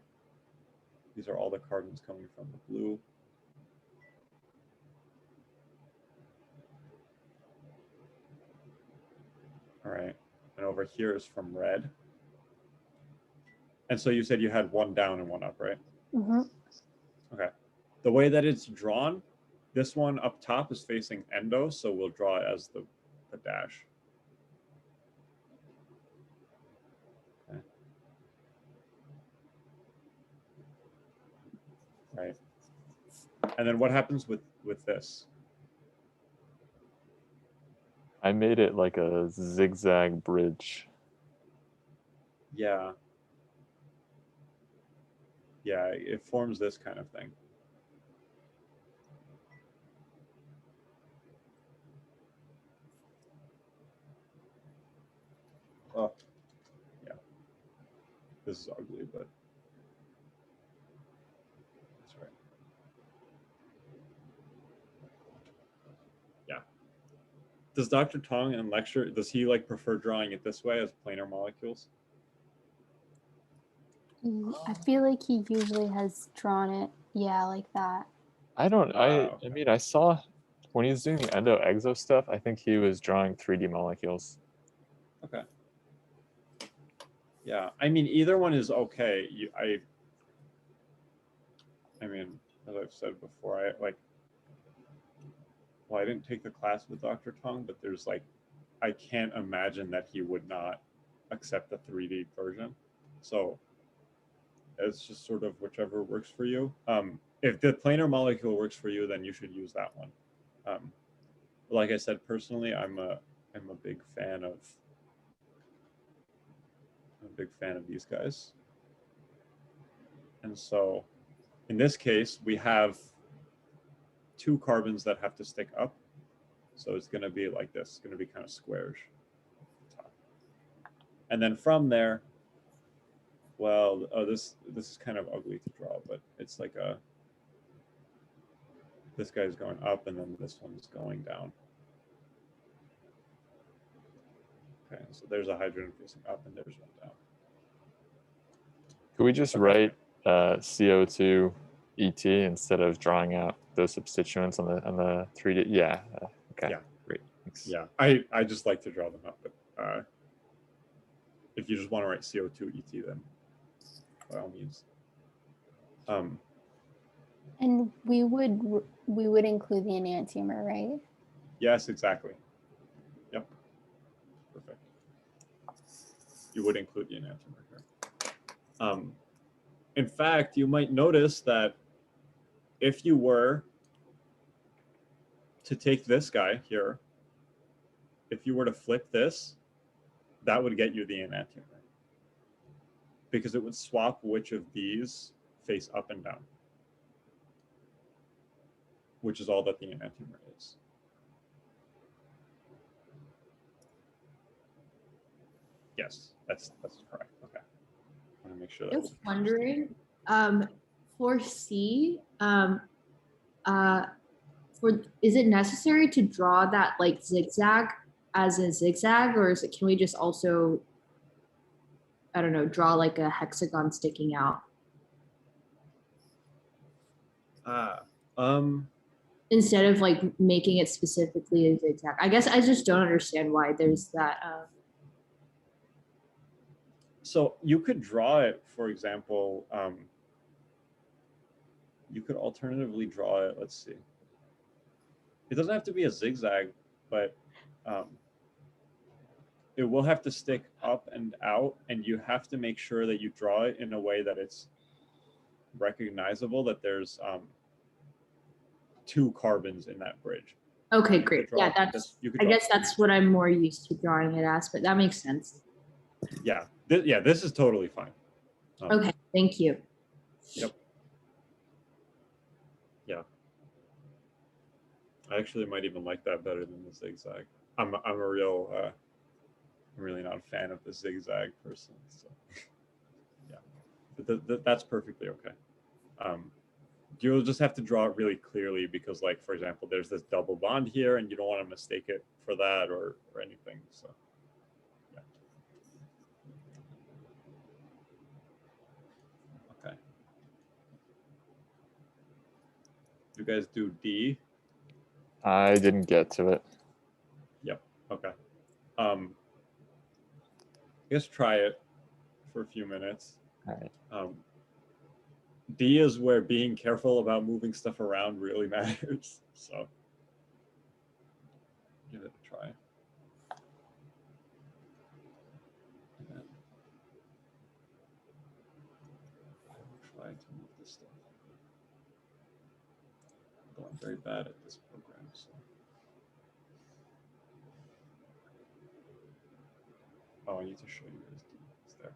These are all the carbons coming from the blue. All right, and over here is from red. And so you said you had one down and one up, right? Mm-hmm. Okay. The way that it's drawn, this one up top is facing endo, so we'll draw it as the dash. Okay. Right. And then what happens with this? I made it like a zigzag bridge. Yeah. Yeah, it forms this kind of thing. Oh, yeah. This is ugly, but that's right. Yeah. Does Dr. Tong in lecture, does he like prefer drawing it this way as planar molecules? I feel like he usually has drawn it, yeah, like that. I don't. I Okay. mean, I saw when he was doing the endo-exo stuff. I think he was drawing 3D molecules. Okay. Yeah, I mean, either one is okay. I mean, as I've said before, well, I didn't take the class with Dr. Tong, but there's like, I can't imagine that he would not accept the 3D version. So it's just sort of whichever works for you. If the planar molecule works for you, then you should use that one. Like I said, personally, I'm a big fan of these guys. And so in this case, we have 2 carbons that have to stick up. So it's going to be like this. It's going to be kind of squarish. And then from there, well, this is kind of ugly to draw, but it's like this guy's going up and then this one's going down. Okay, so there's a hydrogen facing up and there's one down. Could we just write CO2 ET instead of drawing out those substituents on the 3D? Yeah. Okay. Yeah. Great. Thanks. Yeah, I just like to draw them up, but if you just want to write CO2 ET, then by all means. And we would include the enantiomer, right? Yes, exactly. Yep. Perfect. You would include the enantiomer here. In fact, you might notice that if you were to take this guy here, if you were to flip this, that would get you the enantiomer, because it would swap which of these face up and down, which is all that the enantiomer is. Yes, that's correct. Okay. I want to make sure that I was wondering, for C, is it necessary to draw that like zigzag as a zigzag, or is it, can we just also, I don't know, draw like a hexagon sticking out instead of like making it specifically a zigzag? I guess I just don't understand why there's that. So you could draw it, for example, you could alternatively draw it, let's see. It doesn't have to be a zigzag, but it will have to stick up and out, and you have to make sure that you draw it in a way that it's recognizable that there's 2 carbons in that bridge. Okay, great. Yeah, I guess that's what I'm more used to drawing it as, but that makes sense. Yeah, this is totally fine. Okay, thank you. Yep. Yeah. I actually might even like that better than the zigzag. I'm really not a fan of the zigzag person. So yeah, but that's perfectly okay. You'll just have to draw it really clearly because, like, for example, there's this double bond here and you don't want to mistake it for that or anything. So yeah. Okay. You guys do D? I didn't get to it. Yep. Okay. I guess try it for a few minutes. All right. D is where being careful about moving stuff around really matters. So give it a try. I will try to move this stuff. Although I'm very bad at this program, so. Oh, I need to show you guys D. It's there.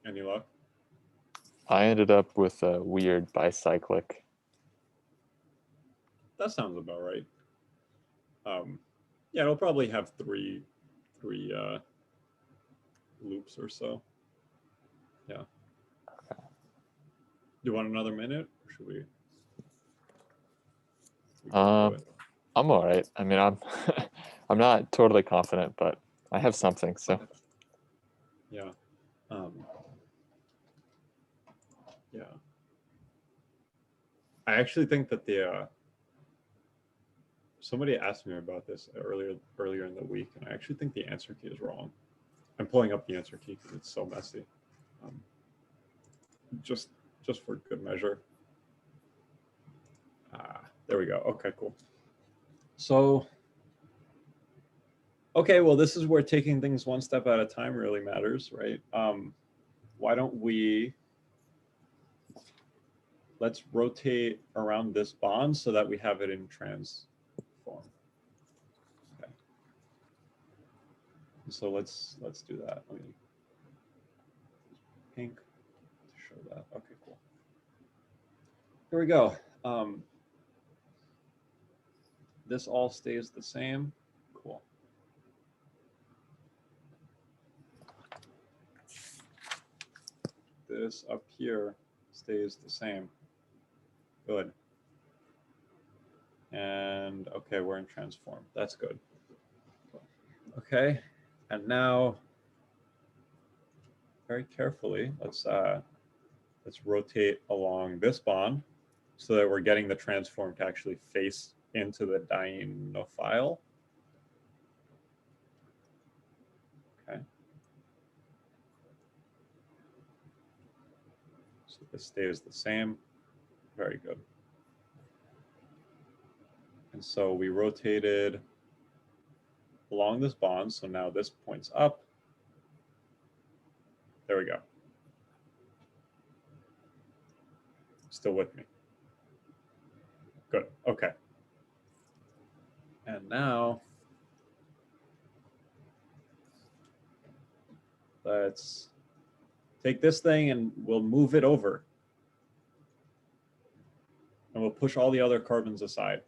Any luck? I ended up with a weird bicyclic. That sounds about right. Yeah, it'll probably have three loops or so. Yeah. Okay. Do you want another minute, or should we go through it? I'm all right. I mean, I'm I'm not totally confident, but I have something. So Okay. Yeah. Yeah. I actually think that the somebody asked me about this earlier in the week, and I actually think the answer key is wrong. I'm pulling up the answer key because it's so messy. Just for good measure. There we go. Okay, cool. So, okay, well, this is where taking things one step at a time really matters, right? Why don't we, let's rotate around this bond so that we have it in trans form. Okay. So let's do that. Let me pink to show that. Okay, cool. Here we go. This all stays the same. Cool. This up here stays the same. Good. And okay, we're in transform. That's good. Okay, and now very carefully, let's rotate along this bond so that we're getting the transform to actually face into the dienophile. Okay. So this stays the same. Very good. And so we rotated along this bond. So now this points up. There we go. Still with me? Good. Okay. And now let's take this thing and we'll move it over. And we'll push all the other carbons aside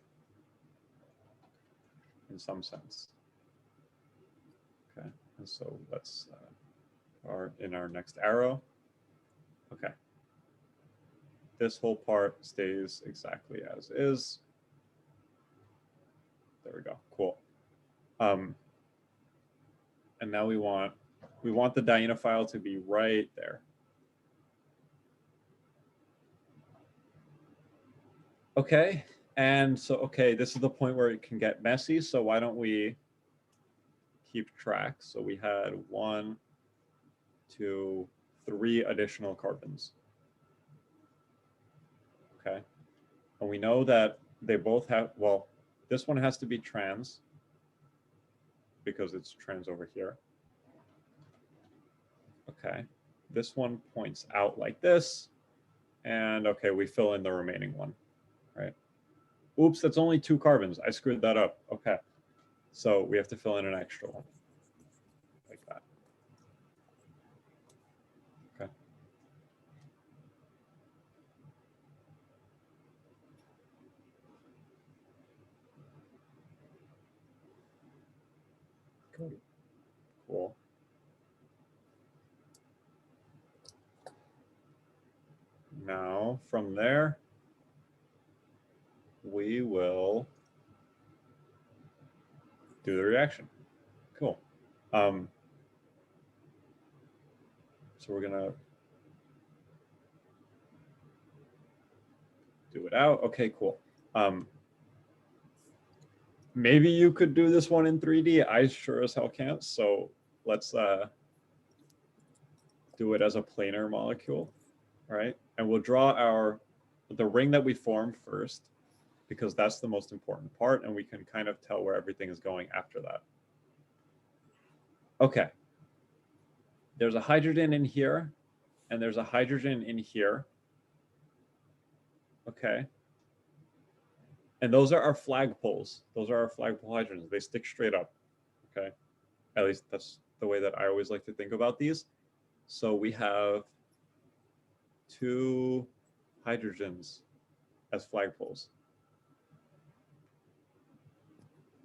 in some sense. Okay, and so let's in our next arrow. Okay, this whole part stays exactly as is. There we go. Cool. And now we want the dienophile to be right there. Okay, and so okay, this is the point where it can get messy. So why don't we keep track? So we had 1, 2, 3 additional carbons. Okay, and we know that they both have, well, this one has to be trans because it's trans over here. Okay, this one points out like this, and okay, we fill in the remaining one, right? Oops, that's only 2 carbons. I screwed that up. Okay, so we have to fill in an extra one like that. Okay. Good. Cool. Now from there, we will do the reaction. Cool. So we're gonna do it out. Okay, cool. Maybe you could do this one in 3D. I sure as hell can't. So let's do it as a planar molecule, right? And we'll draw the ring that we formed first, because that's the most important part, and we can kind of tell where everything is going after that. Okay. There's a hydrogen in here, and there's a hydrogen in here. Okay. And those are our flagpoles. Those are our flagpole hydrogens. They stick straight up. Okay. At least that's the way that I always like to think about these. So we have 2 hydrogens as flagpoles.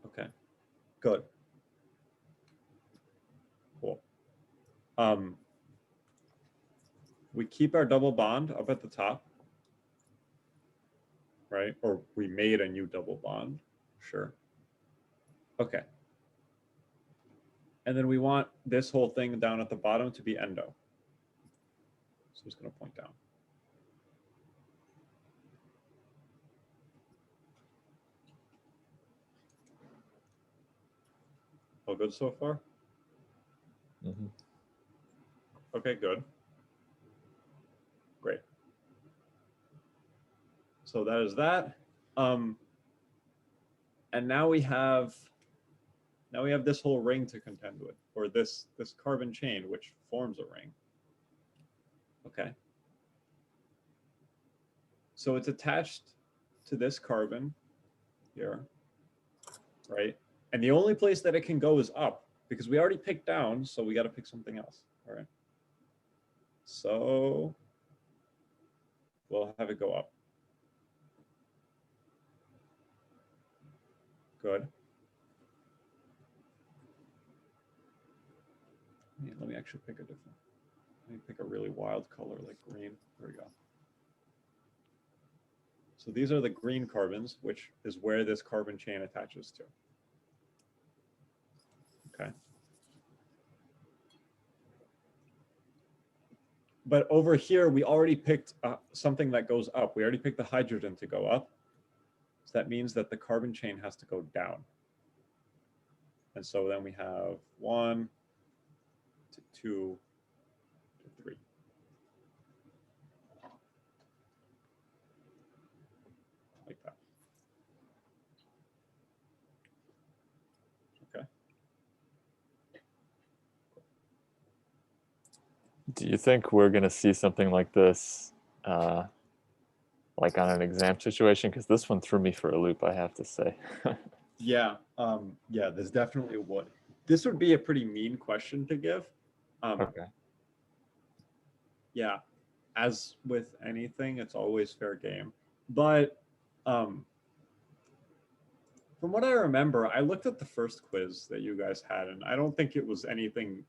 Okay, good. Cool. We keep our double bond up at the top, right? Or we made a new double bond, sure. Okay. And then we want this whole thing down at the bottom to be endo. So I'm just going to point down. All good so far? Mhm. Okay, good. Great. So that is that. And now we have this whole ring to contend with, or this carbon chain, which forms a ring. Okay. So it's attached to this carbon here, right? And the only place that it can go is up, because we already picked down, so we got to pick something else, all right? So we'll have it go up. Good. Let me actually pick a different. Let me pick a really wild color like green. There we go. So these are the green carbons, which is where this carbon chain attaches to. Okay. But over here, we already picked something that goes up. We already picked the hydrogen to go up. So that means that the carbon chain has to go down. And so then we have 1 to 2 to 3. Like that. Okay. Do you think we're going to see something like this, like on an exam situation? Because this one threw me for a loop, I have to say. Yeah, yeah, this definitely would. This would be a pretty mean question to give. Okay. Yeah, as with anything, it's always fair game. But from what I remember, I looked at the first quiz that you guys had, and I don't think it was anything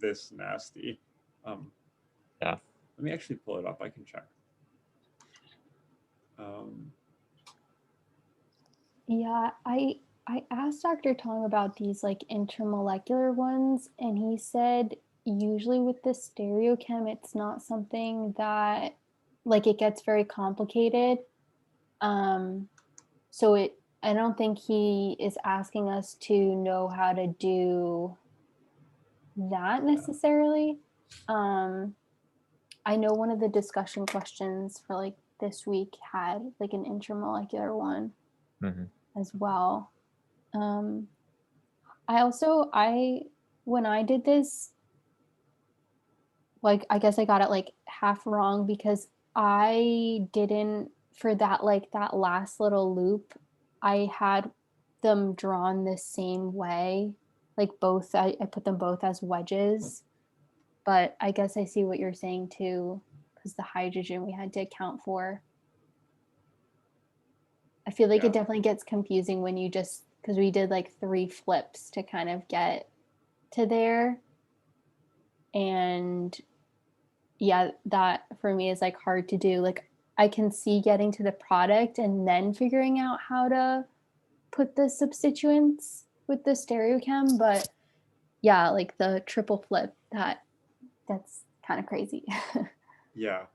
this nasty. Yeah. Let me actually pull it up. I can check. Yeah, I asked Dr. Tong about these like intermolecular ones, and he said usually with the stereochem, it's not something that like it gets very complicated. So I don't think he is asking us to know how to do that necessarily. I know one of the discussion questions for like this week had like an intermolecular one as well. When I did this, like I guess I got it like half wrong because I didn't for that like that last little loop, I had them drawn the same way. Like both I put them both as wedges. But I guess I see what you're saying too, because the hydrogen we had to account for. I feel like Yeah. it definitely gets confusing when you just because we did like 3 flips to kind of get to there. And yeah, that for me is like hard to do. Like I can see getting to the product and then figuring out how to put the substituents with the stereochem, but yeah, like the triple flip, that's kind of crazy. Yeah.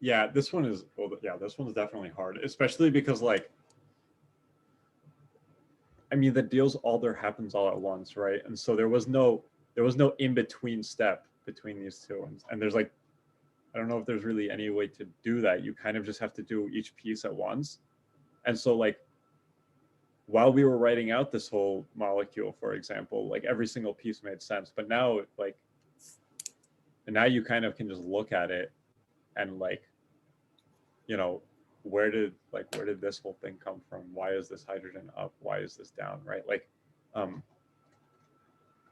Yeah, this one is, well, yeah, this one's definitely hard, especially because like, I mean, the deals all there happens all at once, right? And so there was no in between step between these two, and there's like, I don't know if there's really any way to do that. You kind of just have to do each piece at once. And so like, while we were writing out this whole molecule, for example, like every single piece made sense. But now like, and now you kind of can just look at it and like, you know, where did this whole thing come from? Why is this hydrogen up? Why is this down? Right? Like,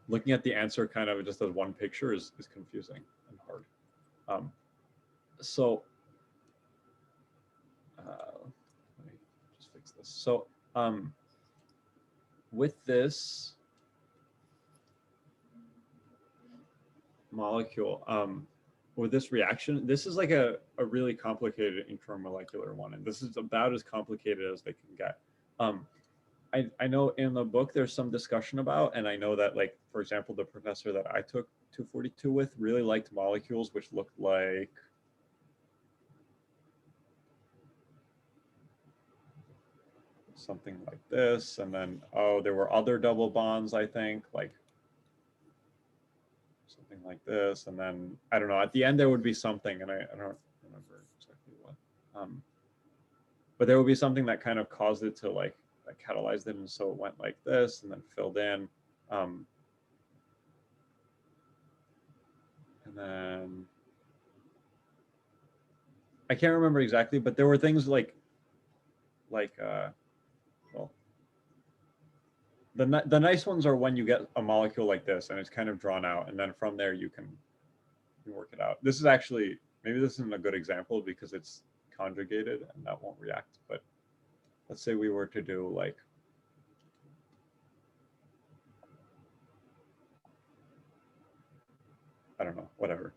looking at the answer kind of just as one picture is confusing and hard. So let me just fix this. So with this molecule, with this reaction, this is like a really complicated intermolecular one, and this is about as complicated as they can get. I know in the book there's some discussion about, and I know that, like, for example, the professor that I took 242 with really liked molecules which looked like something like this, and then, oh, there were other double bonds, I think, like something like this, and then, I don't know, at the end there would be something, and I don't remember exactly what. But there would be something that kind of caused it to like catalyzed it, and so it went like this and then filled in. And then I can't remember exactly, but there were things like well, the nice ones are when you get a molecule like this and it's kind of drawn out, and then from there you can work it out. This is actually, maybe this isn't a good example because it's conjugated and that won't react, but let's say we were to do like I don't know, whatever.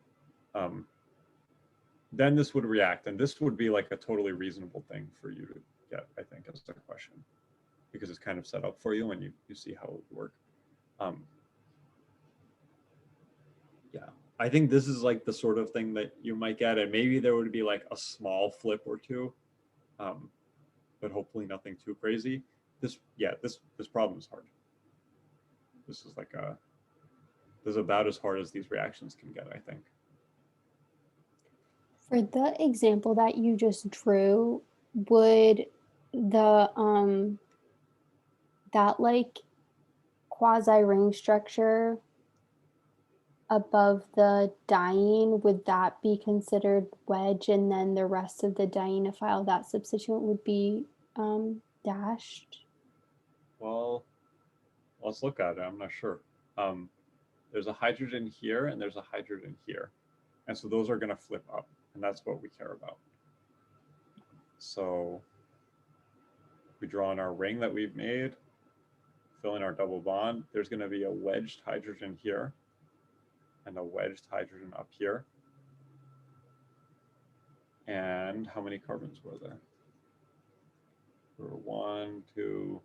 Then this would react, and this would be like a totally reasonable thing for you to get, I think, as a question, because it's kind of set up for you and you see how it would work. Yeah, I think this is like the sort of thing that you might get, and maybe there would be like a small flip or two, but hopefully nothing too crazy. This problem is hard. This is like this is about as hard as these reactions can get, I think. For the example that you just drew, would the that like quasi ring structure above the diene, would that be considered wedge, and then the rest of the dienophile, that substituent, would be dashed? Well, let's look at it. I'm not sure. There's a hydrogen here and there's a hydrogen here, and so those are going to flip up, and that's what we care about. So we draw in our ring that we've made, fill in our double bond. There's going to be a wedged hydrogen here and a wedged hydrogen up here. And how many carbons were there? There were 1, 2,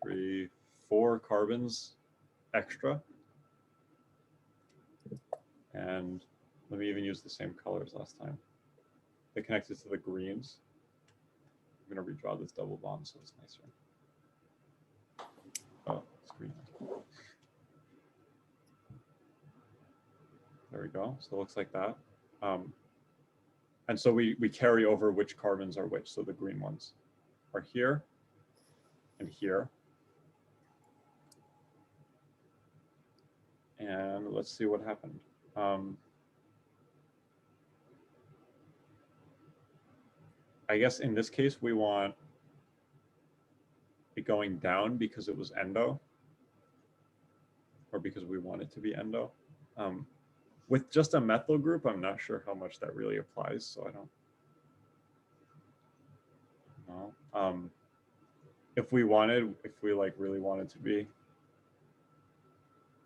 3, 4 carbons extra. And let me even use the same colors last time. They connected to the greens. I'm going to redraw this double bond so it's nicer. Oh, it's green. There we go. So it looks like that. And so we carry over which carbons are which. So the green ones are here and here. And let's see what happened. I guess in this case, we want it going down because it was endo, or because we want it to be endo. With just a methyl group, I'm not sure how much that really applies, so I don't know. If we like really wanted to be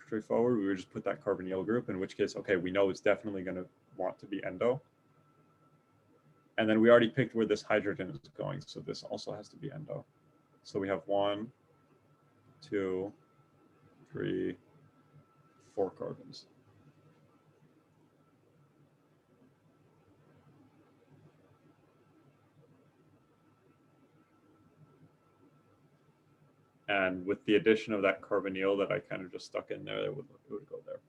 straightforward, we would just put that carbonyl group, in which case, okay, we know it's definitely going to want to be endo. And then we already picked where this hydrogen is going, so this also has to be endo. So we have 1, 2, 3, 4 carbons. And with the addition of that carbonyl that I kind of just stuck in there, it would go there.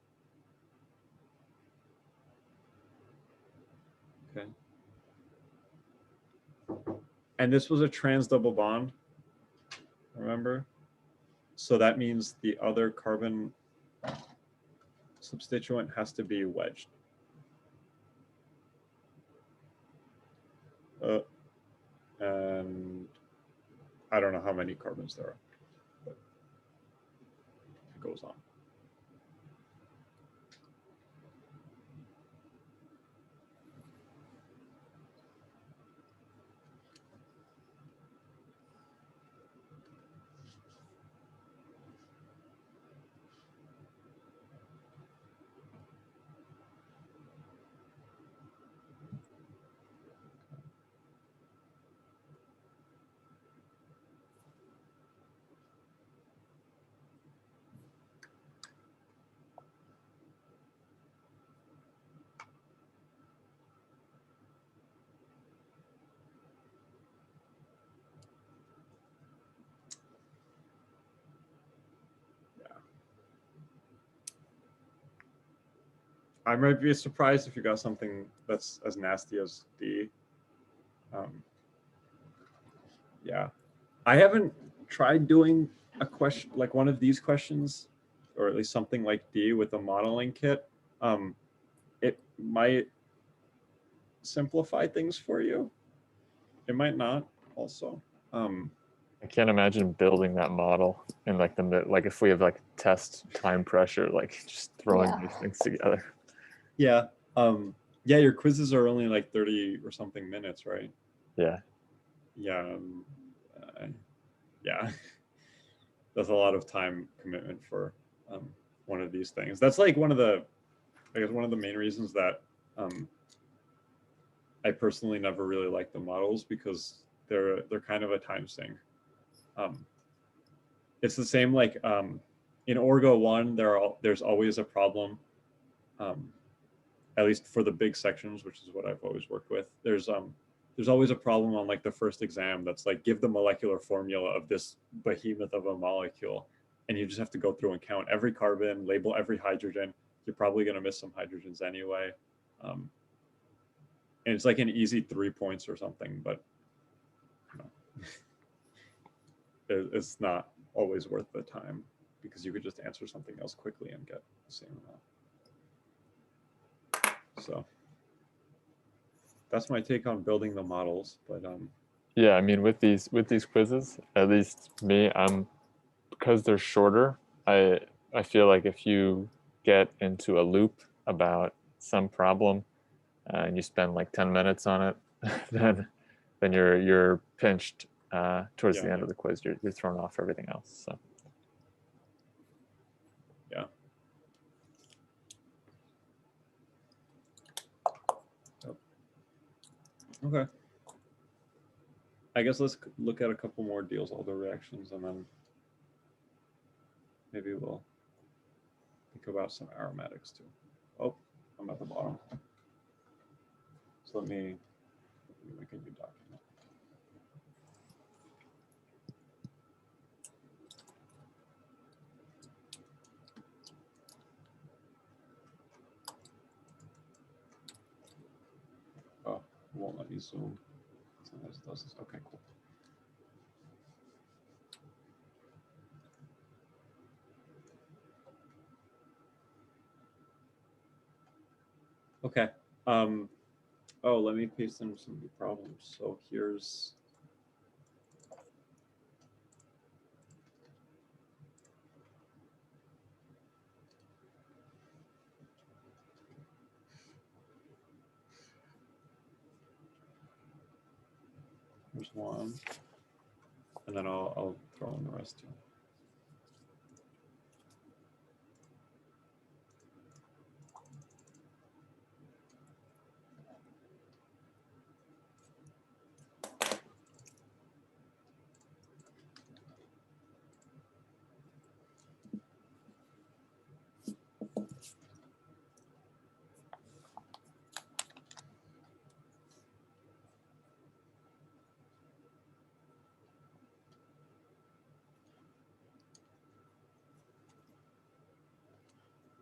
Okay. And this was a trans double bond, remember? So that means the other carbon substituent has to be wedged. And I don't know how many carbons there are, but it goes on. I might be surprised if you got something that's as nasty as D. Yeah, I haven't tried doing a question like one of these questions, or at least something like D with a modeling kit. It might simplify things for you. It might not also. I can't imagine building that model in like like if we have like test time pressure, like just throwing these things together. Yeah. Yeah, your quizzes are only like 30 or something minutes, right? Yeah. Yeah. Yeah. That's a lot of time commitment for one of these things. That's like one of the, I guess one of the main reasons that I personally never really like the models, because they're kind of a time sink. It's the same like in Orgo 1, there's always a problem, at least for the big sections, which is what I've always worked with. There's always a problem on like the first exam that's like, give the molecular formula of this behemoth of a molecule, and you just have to go through and count every carbon, label every hydrogen. You're probably going to miss some hydrogens anyway. And it's like an easy 3 points or something, but you know, it's not always worth the time, because you could just answer something else quickly and get the same amount. So that's my take on building the models. But yeah, I mean, with these quizzes, at least me, because they're shorter, I feel like if you get into a loop about some problem and you spend like 10 minutes on it, then you're pinched towards the end of the quiz. You're thrown off everything else. So yeah. Okay. I guess let's look at a couple more Diels-Alder reactions, and then maybe we'll think about some aromatics too. Oh, I'm at the bottom. So let me make a new document. Oh, it won't let me zoom. Sometimes it does this. Okay, cool. Okay. Oh, let me paste in some new problems. So here's one, and then I'll throw in the rest too.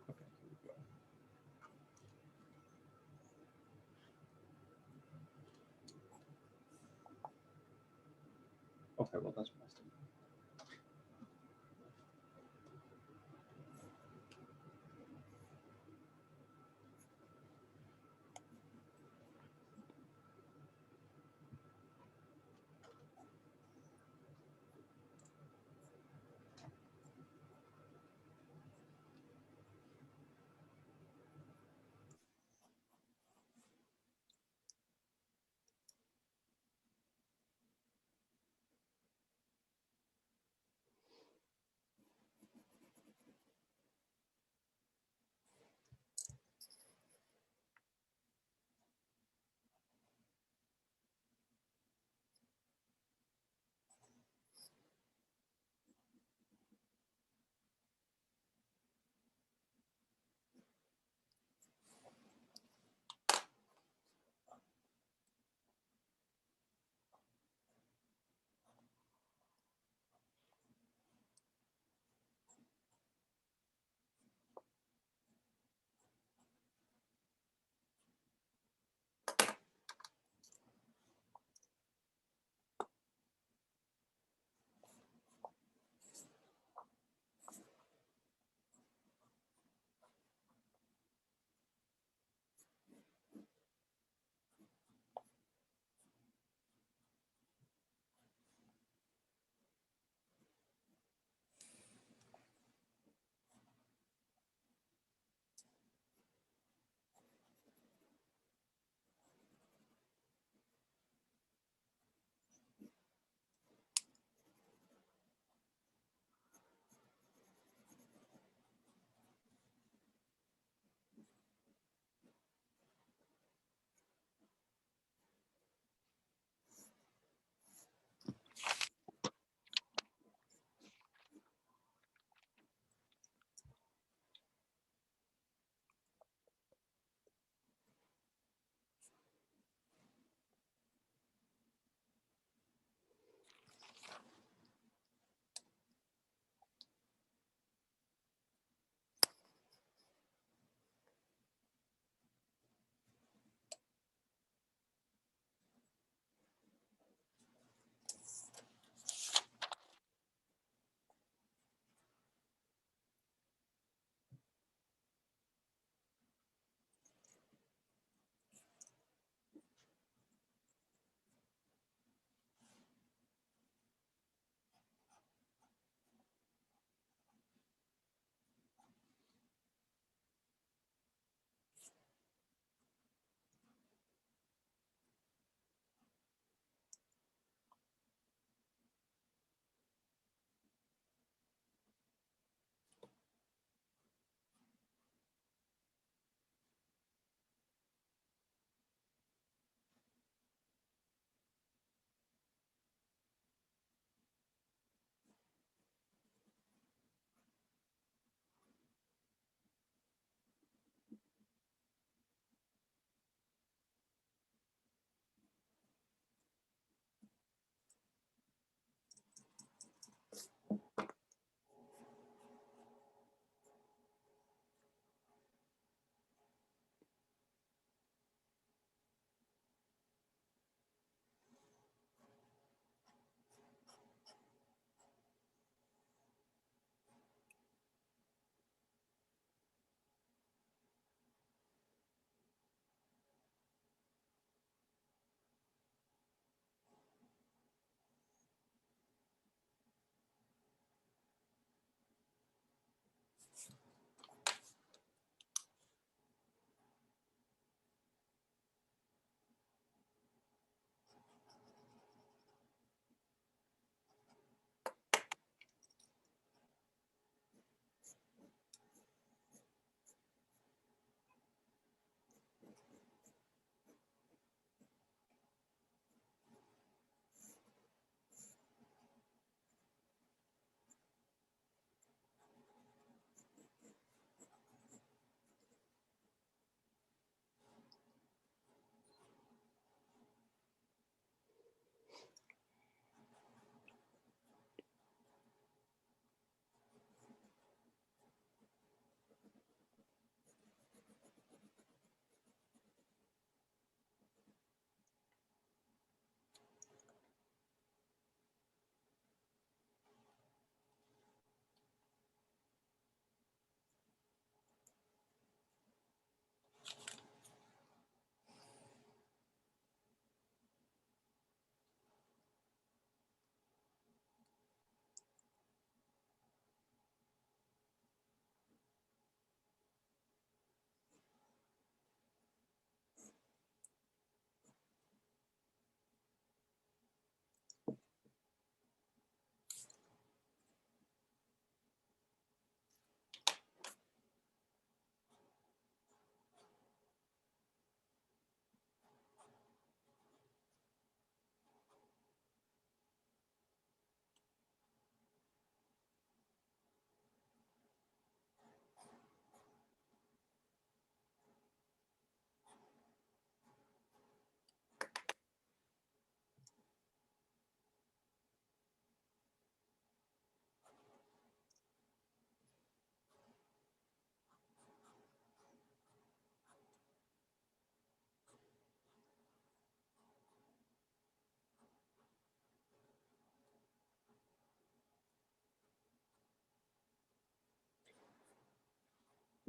Okay, here we go. Okay, well that's messed up.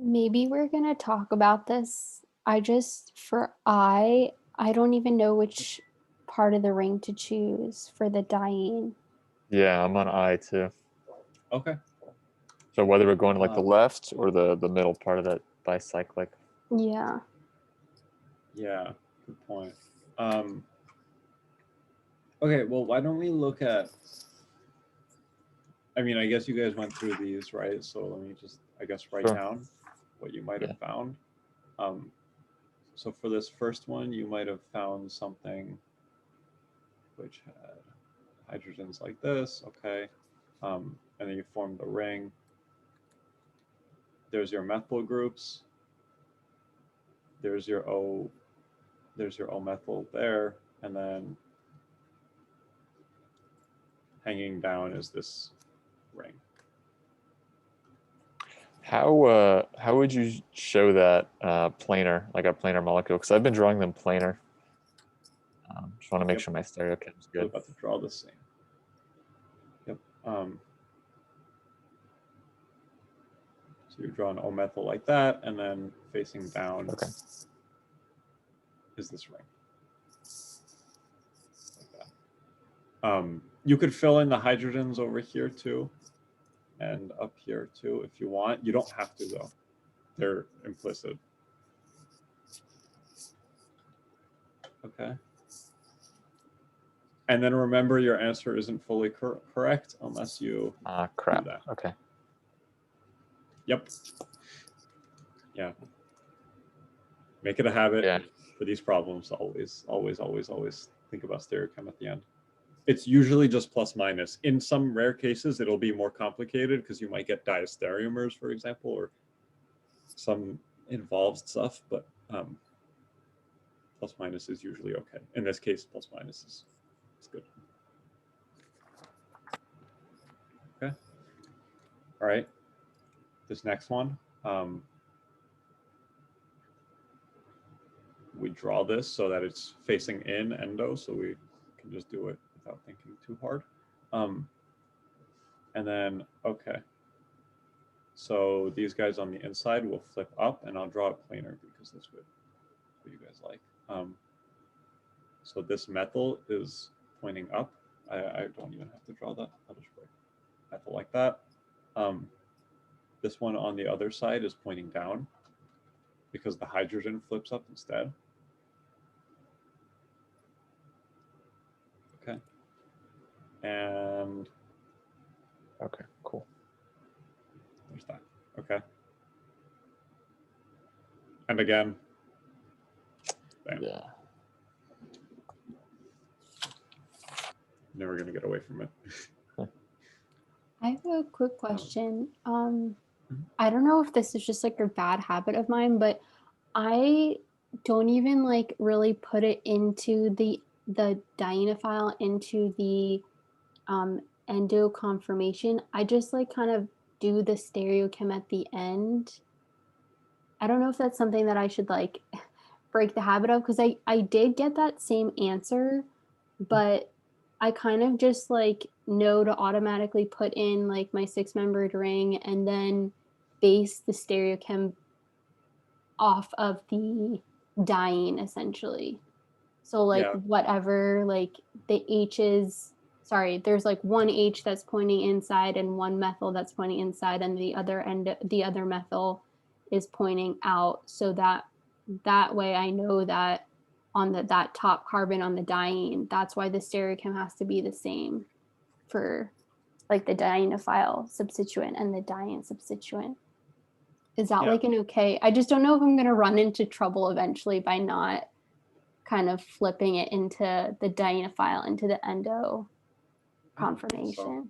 Maybe we're gonna talk about this. I don't even know which part of the ring to choose for the diene. Yeah, I'm on I too. Okay. So whether we're going to like the Um, left or the middle part of that bicyclic. Yeah. Yeah, good point. Okay, well, why don't we look at, I mean, I guess you guys went through these, right? So let me just, I guess, write Sure. down what you might have Yeah. found. So for this first one, you might have found something which had hydrogens like this, okay? And then you formed the ring. There's your methyl groups. There's your O methyl there, and then hanging down is this ring. How would you show that planar, like a planar molecule? Because I've been drawing them planar. Just want to make Yep. sure my stereochem is We're good. about to draw the same. Yep. So you draw an O methyl like that, and then facing down Okay. is this ring. Like that. You could fill in the hydrogens over here too, and up here too if you want. You don't have to though; they're implicit. Okay. And then remember, your answer isn't fully correct unless you Crap. do that. Okay. Yep. Yeah. Make it a habit Yeah. for these problems. Always think about stereochem at the end. It's usually just plus minus. In some rare cases, it'll be more complicated because you might get diastereomers, for example, or some involved stuff, but plus minus is usually okay. In this case, plus minus is good. Okay. All right. This next one, we draw this so that it's facing in endo, so we can just do it without thinking too hard. And then, okay. So these guys on the inside will flip up, and I'll draw it planar because that's what you guys like. So this methyl is pointing up. I don't even have to draw that. I'll just write methyl like that. This one on the other side is pointing down because the hydrogen flips up instead. Okay. And Okay. Cool. there's that. Okay. And again, bam. Yeah. Never gonna get away from it. I have a quick question. I don't know if this is just like a bad habit of mine, but I don't even like really put it into the dienophile into the endo conformation. I just like kind of do the stereochem at the end. I don't know if that's something that I should like break the habit of, because I did get that same answer, but I kind of just like know to automatically put in like my 6-membered ring and then base the stereochem off of the diene essentially. So like Yeah. whatever, like the H's, sorry, there's like one H that's pointing inside and one methyl that's pointing inside, and the other methyl is pointing out, so that way I know that on that top carbon on the diene, that's why the stereochem has to be the same for like the dienophile substituent and the diene substituent. Is that Yeah. like an okay? I just don't know if I'm going to run into trouble eventually by not kind of flipping it into the dienophile into the endo I don't think so. conformation.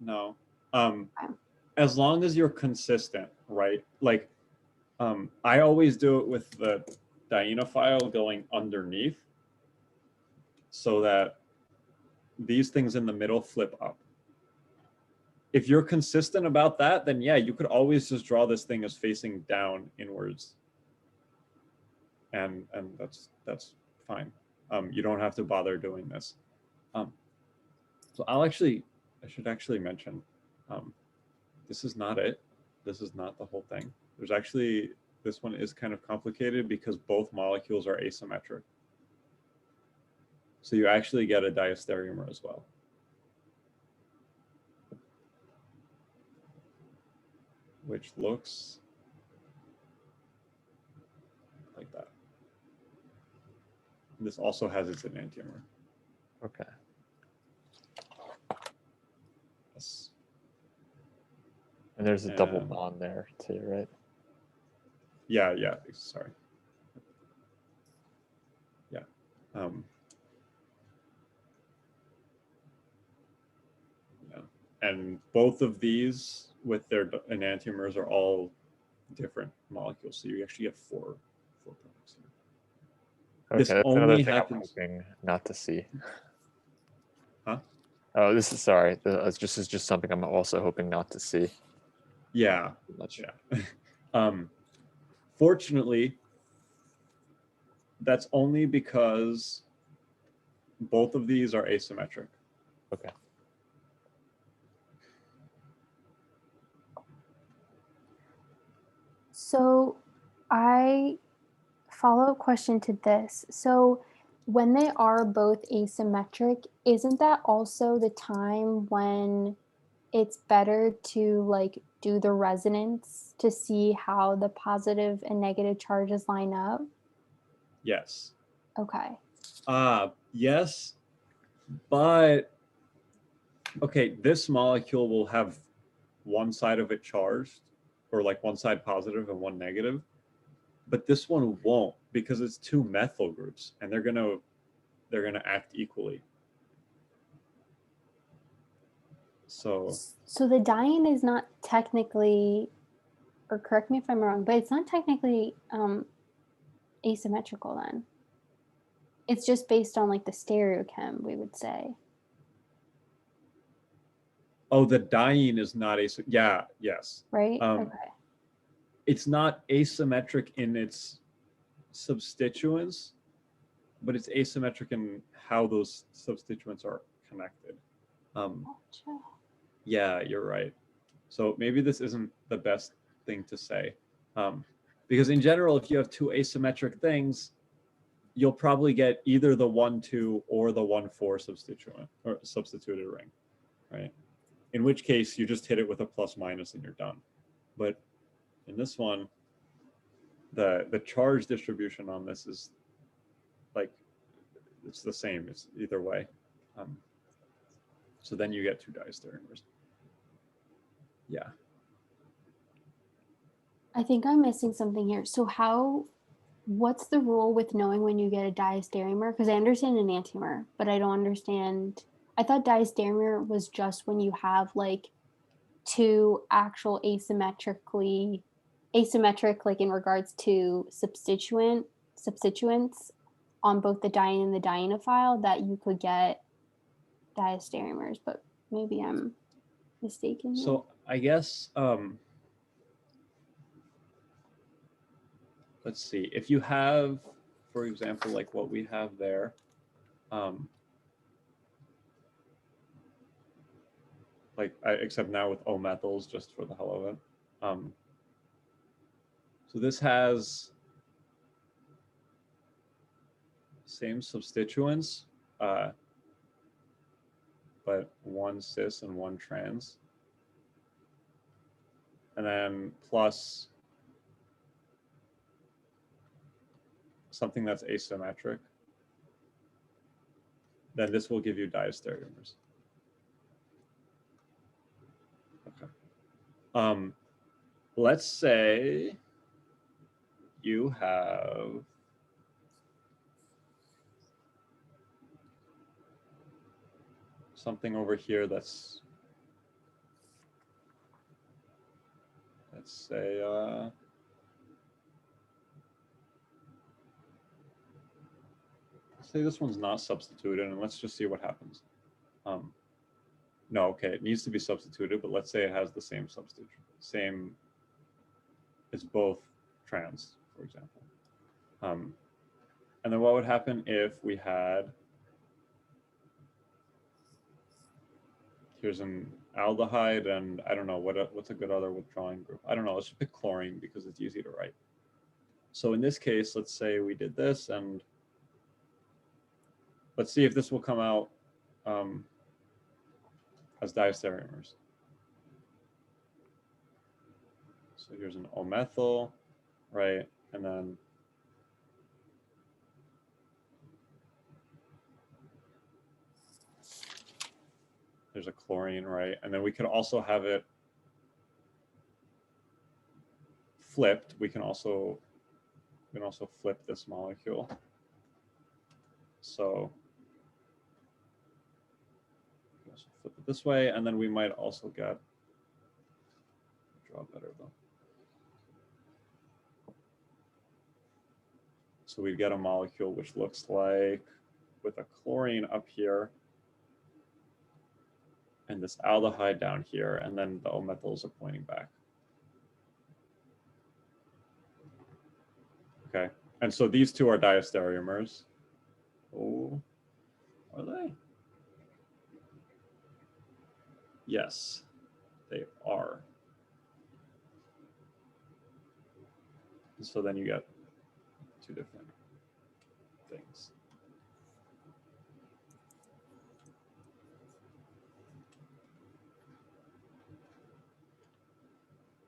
No. Okay. As long as you're consistent, right? Like, I always do it with the dienophile going underneath so that these things in the middle flip up. If you're consistent about that, then yeah, you could always just draw this thing as facing down inwards. And that's fine. You don't have to bother doing this. So I should actually mention, this is not it. This is not the whole thing. There's actually, this one is kind of complicated because both molecules are asymmetric. So you actually get a diastereomer as well. Which looks like that. And this also has its enantiomer. Okay. Yes. And there's a double And- bond there too, right? Yeah, yeah, sorry. Yeah. Yeah. And both of these with their enantiomers are all different molecules. So you actually get four products here. Okay, This that's another only thing happens. I'm hoping not to see. Huh? Oh, this is sorry. This is just something I'm also hoping not to see. Yeah. Much. Yeah. Fortunately, that's only because both of these are asymmetric. Okay. So follow-up question to this. So when they are both asymmetric, isn't that also the time when it's better to like do the resonance to see how the positive and negative charges line up? Yes. Okay. Yes, but okay, this molecule will have one side of it charged, or like one side positive and one negative, but this one won't because it's two methyl groups and they're gonna act equally. So the diene is not technically, or correct me if I'm wrong, but it's not technically asymmetrical then. It's just based on like the stereochem, we would say. oh, the diene is not yes. Right? Okay. Okay. It's not asymmetric in its substituents, but it's asymmetric in how those substituents are connected. Gotcha. Yeah, you're right. So maybe this isn't the best thing to say. Because in general, if you have two asymmetric things, you'll probably get either the 1,2 or the 1,4 substituent or substituted ring, right? In which case you just hit it with a plus minus and you're done. But in this one, the charge distribution on this is like, it's the same. It's either way. So then you get two diastereomers. Yeah. I think I'm missing something here. So what's the rule with knowing when you get a diastereomer? Because I understand an enantiomer, but I don't understand. I thought diastereomer was just when you have like two actual asymmetric, like in regards to substituents on both the diene and the dienophile, that you could get diastereomers, but maybe I'm mistaken. So I guess, let's see, if you have, for example, like what we have there, except now with O-methyls, just for the hell of it. So this has same substituents, but one cis and one trans. And then plus something that's asymmetric. Then this will give you diastereomers. Okay. Let's say you have something over here that's, let's say, this one's not substituted, and let's just see what happens. No, okay, it needs to be substituted, but let's say it has the same substitute, it's both trans, for example. And then what would happen if we had, here's an aldehyde, and I don't know what's a good other withdrawing group. I don't know. Let's just pick chlorine because it's easy to write. So in this case, let's say we did this, and let's see if this will come out as diastereomers. So here's an O-methyl, right? And then there's a chlorine, right? And then we could also have it flipped. We can also flip this molecule. So we also flip it this way, and then we might also get, draw better though. So we'd get a molecule which looks like, with a chlorine up here, and this aldehyde down here, and then the O-methyls are pointing back. Okay, and so these two are diastereomers. Oh, are they? Yes, they are. So then you get two different things.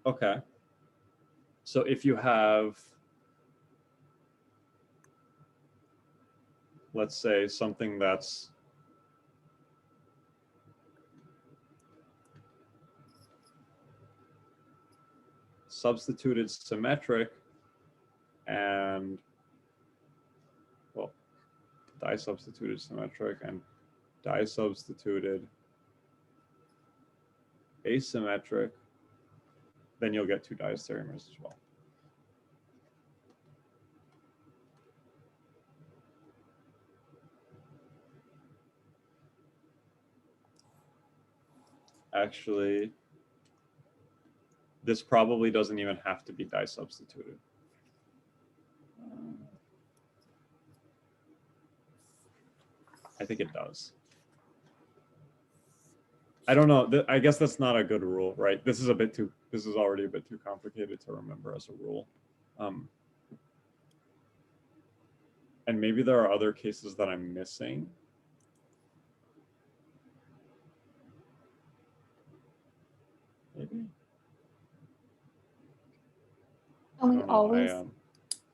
Okay. So if you have, let's say, something that's substituted symmetric and, well, disubstituted symmetric and disubstituted asymmetric, then you'll get two diastereomers as well. Actually, this probably doesn't even have to be disubstituted. I think it does. I don't know. I guess that's not a good rule, right? This is already a bit too complicated to remember as a rule. And maybe there are other cases that I'm missing. Maybe. And we I don't know,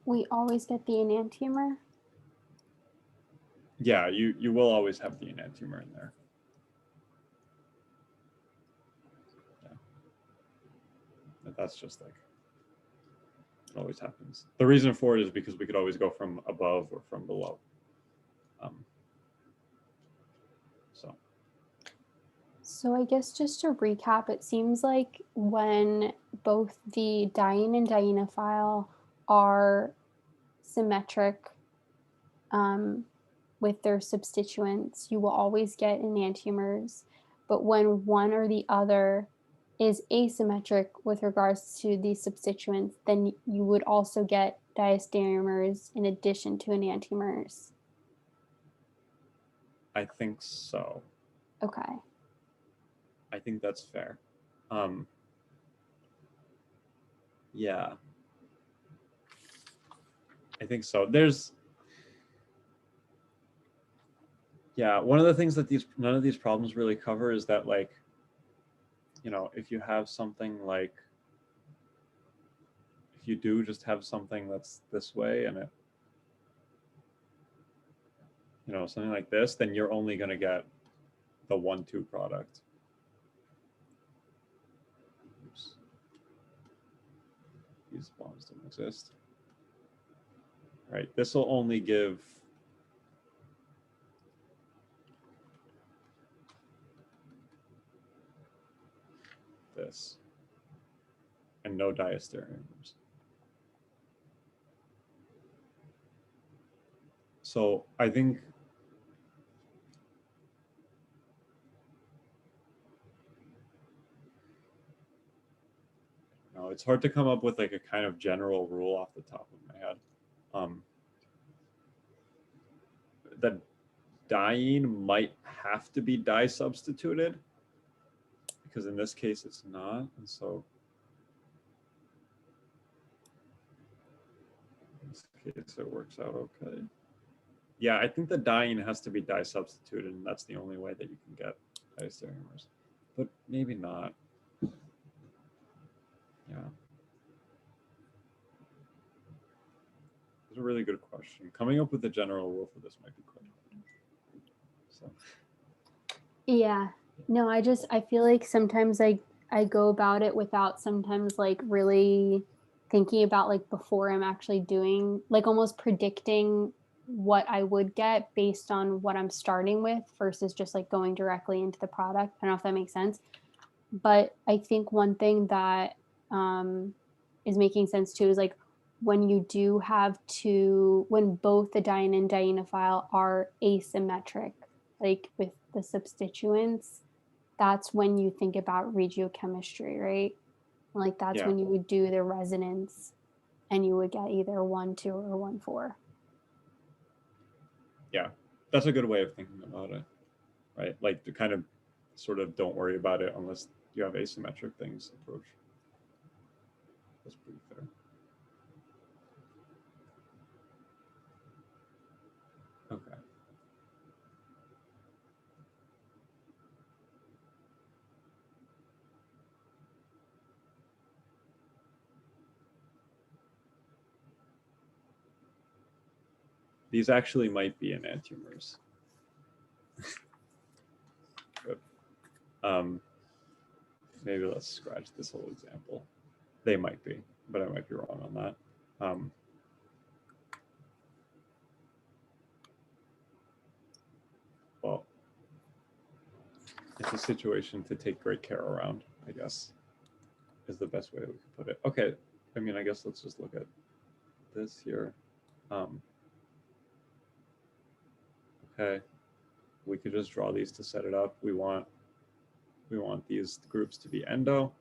we always get the enantiomer. Yeah, you will always have the enantiomer in there. Yeah. But that's just like, it always happens. The reason for it is because we could always go from above or from below. So I guess just to recap, it seems like when both the diene and dienophile are symmetric with their substituents, you will always get enantiomers. But when one or the other is asymmetric with regards to the substituents, then you would also get diastereomers in addition to enantiomers. I think so. Okay. I think that's fair. Yeah. I think so. Yeah, one of the things that none of these problems really cover is that, like, you know, if you have something like, if you do just have something that's this way and it, you know, something like this, then you're only going to get the 1,2 product. Oops. These bonds don't exist. Right, this will only give this and no diastereomers. So I think no, it's hard to come up with like a kind of general rule off the top of my head. The diene might have to be disubstituted, because in this case it's not, and so in this case it works out okay. Yeah, I think the diene has to be di-substituted, and that's the only way that you can get diastereomers, but maybe not. Yeah. It's a really good question. Coming up with a general rule for this might be quite hard. So. Yeah. No, I feel like sometimes I go about it without sometimes like really thinking about like before I'm actually doing, like almost predicting what I would get based on what I'm starting with versus just like going directly into the product. I don't know if that makes sense. But I think one thing that is making sense too is like when you do have to, when both the diene and dienophile are asymmetric, like with the substituents, that's when you think about regiochemistry, right? Like that's Yeah. when you would do the resonance and you would get either 1,2 or 1,4. Yeah, that's a good way of thinking about it, right? Like to kind of sort of don't worry about it unless you have asymmetric things approach. That's pretty fair. Okay. These actually might be enantiomers. Good. Maybe let's scratch this whole example. They might be, but I might be wrong on that. Well, it's a situation to take great care around, I guess, is the best way we could put it. Okay, I mean, I guess let's just look at this here. Okay, we could just draw these to set it up. We want these groups to be endo,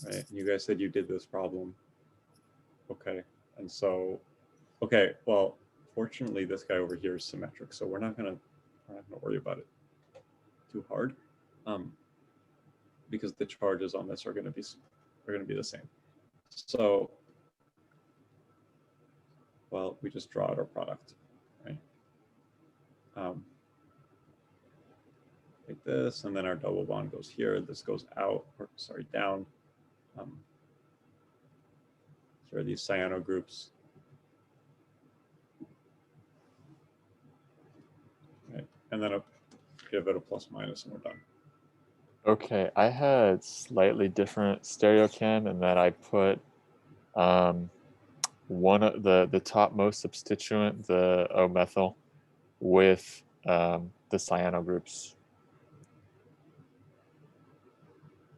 right? You guys said you did this problem. Okay, and so, okay, well, fortunately this guy over here is symmetric, so we're not gonna worry about it too hard, because the charges on this are gonna be the same. So, well, we just draw out our product, right? Like this, and then our double bond goes here. This goes out, or sorry, down. Here are these cyano groups. Right. And then give it a plus minus, and we're done. Okay, I had slightly different stereochem in that I put one of the topmost substituent, the O-methyl, with the cyano groups.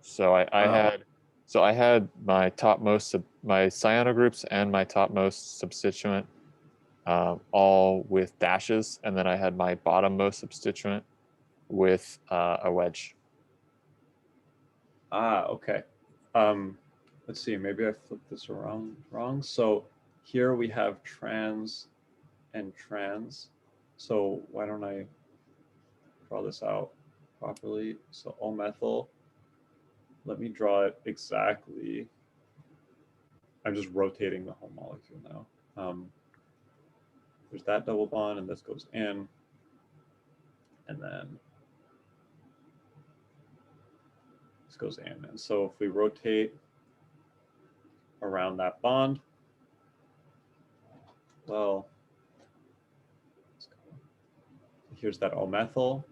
So I had my topmost my cyano groups and my topmost substituent all with dashes, and then I had my bottommost substituent with a wedge. Okay. Let's see, maybe I flipped this around wrong. So here we have trans and trans. So why don't I draw this out properly? So O-methyl, let me draw it exactly. I'm just rotating the whole molecule now. There's that double bond, and this goes in, and then this goes in. And so if we rotate around that bond, well, here's that O-methyl,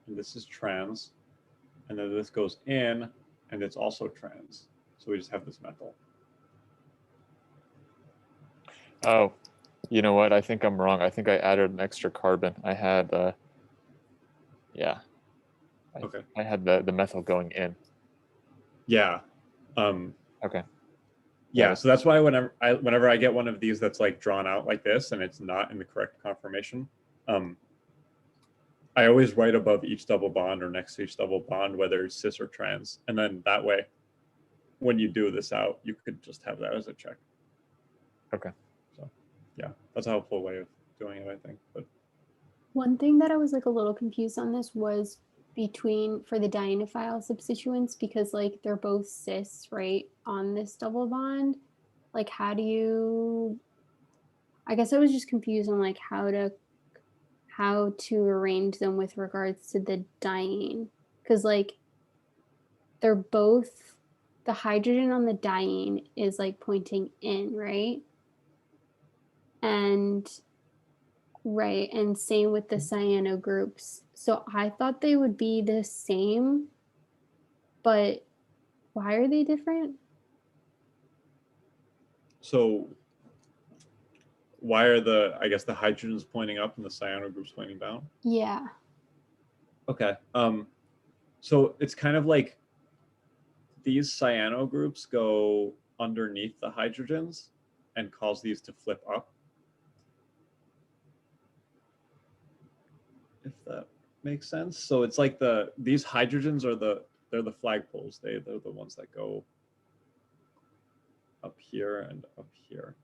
and this is trans, and then this goes in, and it's also trans. So we just have this methyl. Oh, you know what? I think I'm wrong. I think I added an extra carbon. I had, yeah. Okay. I had the methyl going in. Yeah. Okay. Yeah. So that's why whenever I get one of these that's like drawn out like this and it's not in the correct conformation, I always write above each double bond or next to each double bond whether it's cis or trans, and then that way, when you do this out, you could just have that as a check. Okay. So, yeah, that's a helpful way of doing it, I think. But one thing that I was like a little confused on this was between for the dienophile substituents because like they're both cis, right, on this double bond. Like how do you, I guess I was just confused on like how to arrange them with regards to the diene, because like they're both, the hydrogen on the diene is like pointing in, right? And right, and same with the cyano groups. So I thought they would be the same, but why are they different? So why are the, I guess the hydrogens pointing up and the cyano groups pointing down? Yeah. Okay. So it's kind of like these cyano groups go underneath the hydrogens and cause these to flip up. If that makes sense. So it's like these hydrogens are they're the flagpoles. They're the ones that go up here and up here.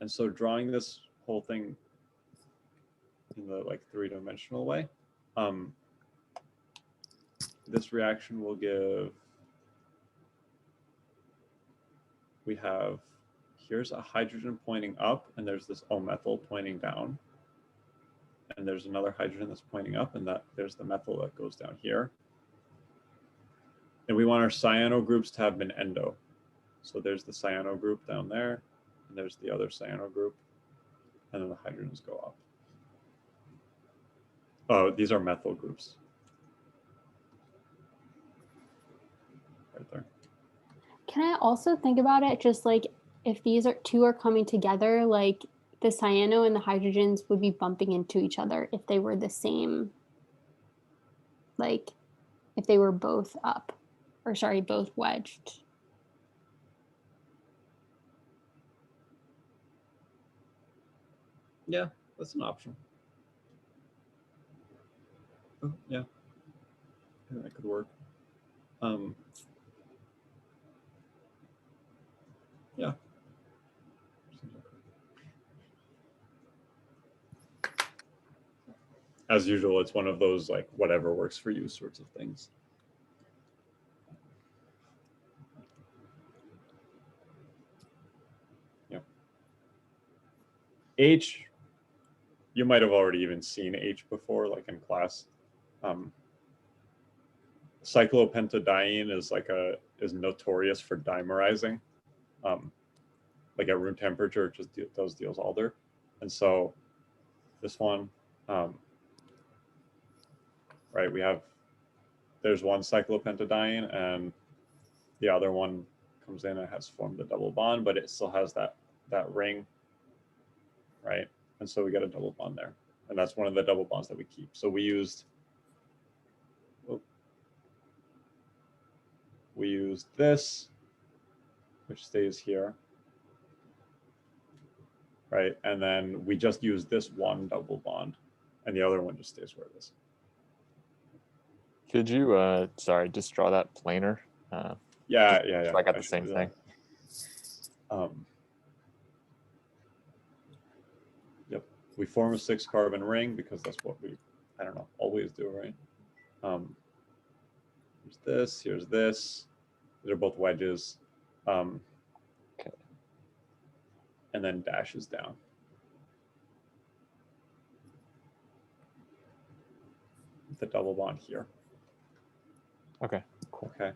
And so drawing this whole thing in the like three-dimensional way, this reaction will give, we have, here's a hydrogen pointing up and there's this O-methyl pointing down. And there's another hydrogen that's pointing up and there's the methyl that goes down here. And we want our cyano groups to have been endo. So there's the cyano group down there and there's the other cyano group. And then the hydrogens go up. Oh, these are methyl groups. Right there. Can I also think about it just like if these two are coming together, like the cyano and the hydrogens would be bumping into each other if they were the same, like if they were both up, or sorry, both wedged. Yeah, that's an option. Oh, yeah. Yeah, that could work. Yeah. As usual, it's one of those like whatever works for you sorts of things. Yeah. H, you might have already even seen H before, like in class. Cyclopentadiene is notorious for dimerizing. Like at room temperature, it just does Diels-Alder. And so this one, right, there's one cyclopentadiene and the other one comes in and has formed a double bond, but it still has that ring, right? And so we get a double bond there. And that's one of the double bonds that we keep. So we used this, which stays here, right? And then we just use this one double bond and the other one just stays where it is. Could you, sorry, just draw that planar? Yeah. So I got the same thing. Yep, we form a 6-carbon ring because that's what we, I don't know, always do, right? Here's this. They're both wedges. Okay. And then dashes down. The double bond here. Okay, cool. Okay.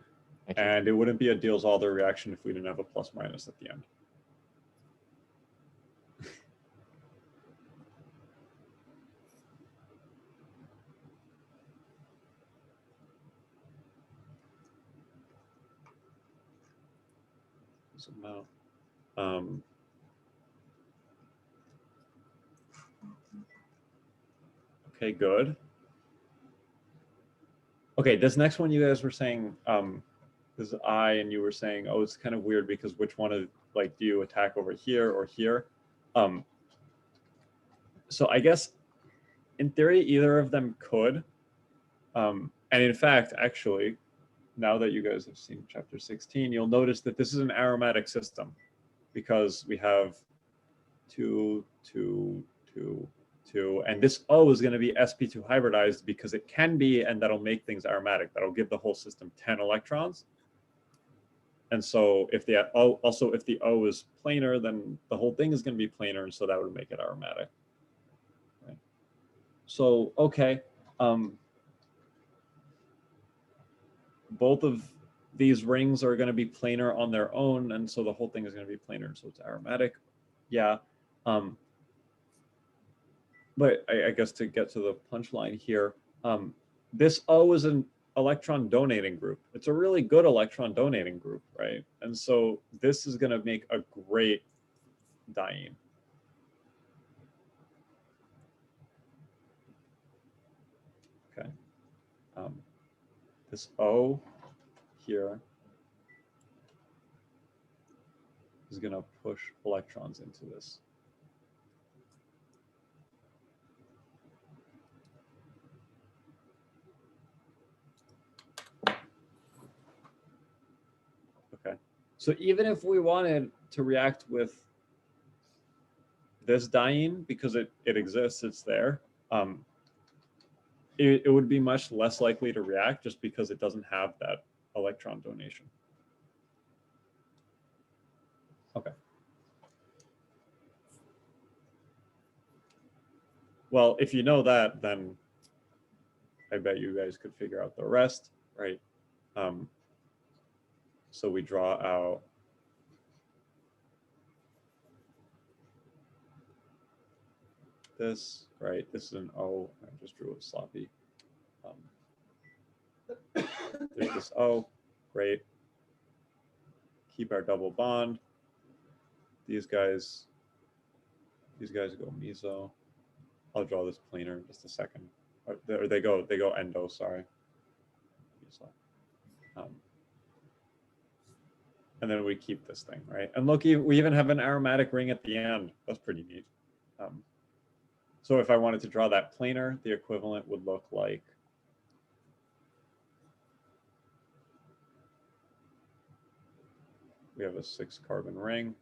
Thank you. And it wouldn't be a Diels-Alder reaction if we didn't have a plus minus at the end. Okay, good. Okay, this next one you guys were saying, this is I, and you were saying, oh, it's kind of weird because which one of, like, do you attack over here or here? So I guess in theory, either of them could. And in fact, actually, now that you guys have seen chapter 16, you'll notice that this is an aromatic system because we have 2, 2, 2, sp2, and this O is going to be sp2 hybridized because it can be, and that'll make things aromatic. That'll give the whole system 10 electrons. And so if the O, also if the O is planar, then the whole thing is going to be planar, and so that would make it aromatic. Right? So, okay. Both of these rings are going to be planar on their own, and so the whole thing is going to be planar, so it's aromatic. Yeah. But I guess to get to the punchline here, this O is an electron donating group. It's a really good electron donating group, right? And so this is going to make a great diene. Okay. This O here is going to push electrons into this. Okay. So even if we wanted to react with this diene, because it exists, it's there, it would be much less likely to react just because it doesn't have that electron donation. Okay. Well, if you know that, then I bet you guys could figure out the rest, right? So we draw out this, right? This is an O. I just drew it sloppy. There's this O, great. Keep our double bond. These guys go meso. I'll draw this planar in just a second. Or they go endo, sorry. And then we keep this thing, right? And look, we even have an aromatic ring at the end. That's pretty neat. So if I wanted to draw that planar, the equivalent would look like we have a 6-carbon ring,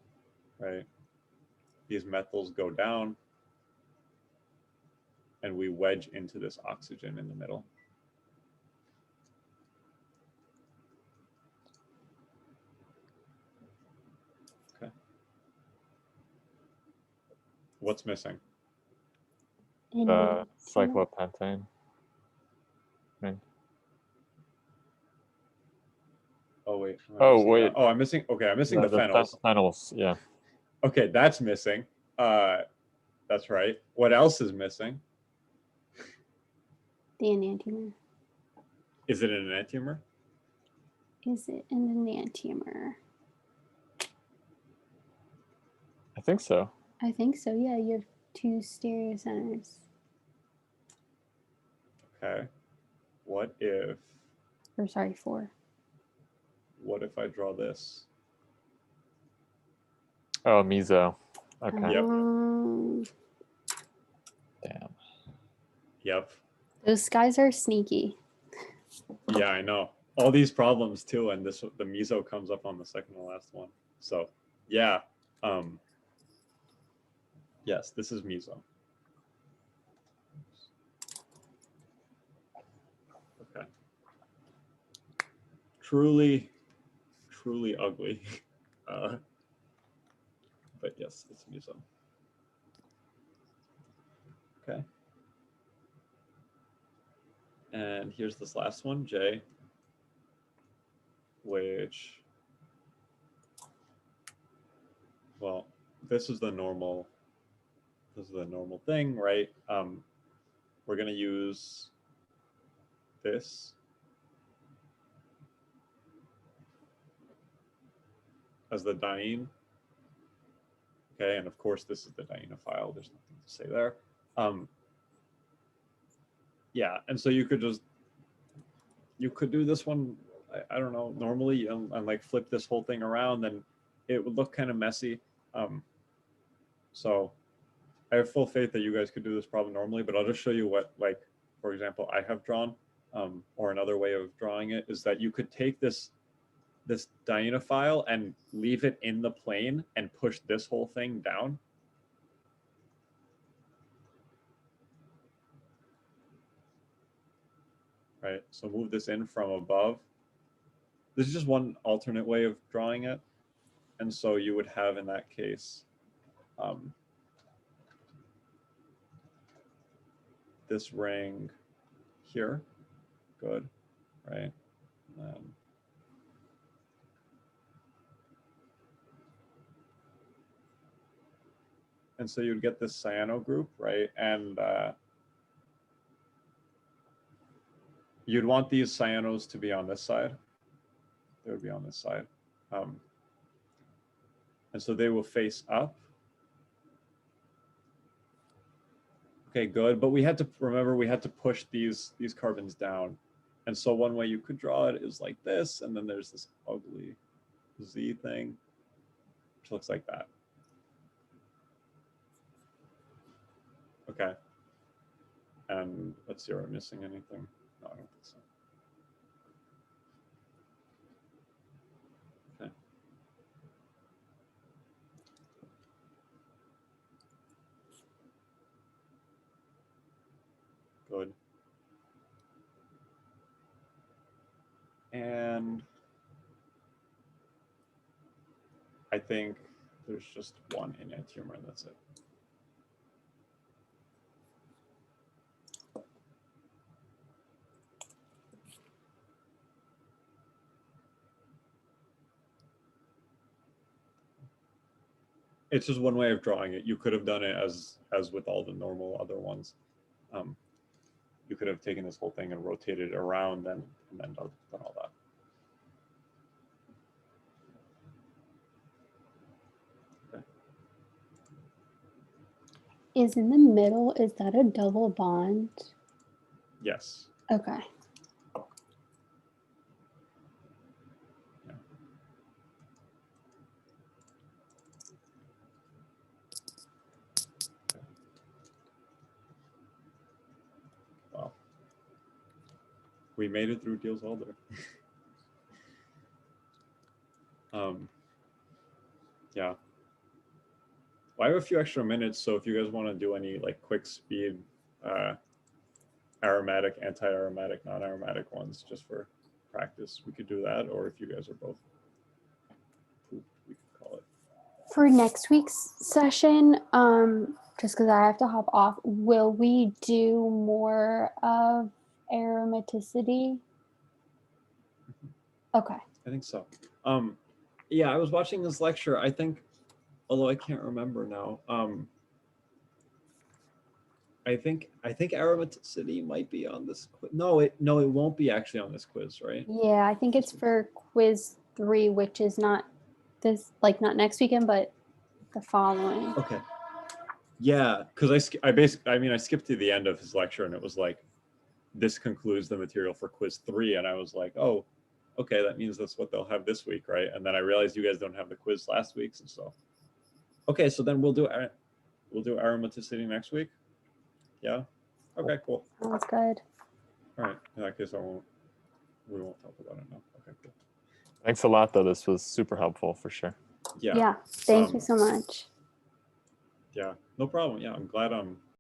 right? These methyls go down, and we wedge into this oxygen in the middle. Okay. What's missing? Cyclopentane. Right. Oh wait. Oh wait. Oh, I'm missing. Okay, I'm missing the phenols. Phenols, yeah. Okay, that's missing. That's right. What else is missing? The enantiomer. Is it an enantiomer? Is it an enantiomer? I think so. I think so, yeah. You have 2 stereocenters. Okay. What if? Or sorry, 4. What if I draw this? Oh, meso. Okay. Yep. Damn. Yep. Those guys are sneaky. Yeah, I know. All these problems too, and the meso comes up on the second to last one. So yeah. Yes, this is meso. Okay. Truly ugly. But yes, it's meso. Okay. And here's this last one, J, which, well, this is the normal thing, right? We're going to use this as the diene. Okay, and of course this is the dienophile. There's nothing to say there. Yeah, and so you could do this one, I don't know, normally and like flip this whole thing around, then it would look kind of messy. So I have full faith that you guys could do this problem normally, but I'll just show you what, like, for example, I have drawn, or another way of drawing it is that you could take this dienophile and leave it in the plane and push this whole thing down. right? So move this in from above. This is just one alternate way of drawing it. And so you would have in that case, this ring here, good, right? And so you'd get this cyano group, right? And you'd want these cyanos to be on this side. They would be on this side. And so they will face up. Okay, good. But we had to remember we had to push these carbons down. And so one way you could draw it is like this, and then there's this ugly Z thing, which looks like that. Okay. And let's see, are we missing anything? No, I don't think so. Okay. Good. And I think there's just one enantiomer, and that's it. It's just one way of drawing it. You could have done it as with all the normal other ones. You could have taken this whole thing and rotated it around and then done all that. Okay. Is in the middle, is that a double bond? Yes. Okay. Wow. We made it through Diels-Alder. Yeah. Well, I have a few extra minutes, so if you guys want to do any like quick speed aromatic, anti-aromatic, non-aromatic ones just for practice, we could do that. Or if you guys are both pooped, we could call it. For next week's session, just because I have to hop off, will we do more of aromaticity? Okay. I think so. Yeah, I was watching this lecture. I think, although I can't remember now. I think aromaticity might be on this quiz. No, it won't be actually on this quiz, right? Yeah, I think it's for quiz 3, which is not this, like not next weekend, but the following. Okay. Yeah, because I skipped to the end of his lecture and it was like, this concludes the material for quiz 3, and I was like, oh, okay, that means that's what they'll have this week, right? And then I realized you guys don't have the quiz last week, so okay, so then we'll do aromaticity next week. Yeah. Okay, cool. Sounds good. All right. In that case, we won't talk about it now. Okay, cool. Thanks a lot, though. This was super helpful for sure. Yeah. Yeah. Thank you so much. Yeah, no problem. Yeah, I'm glad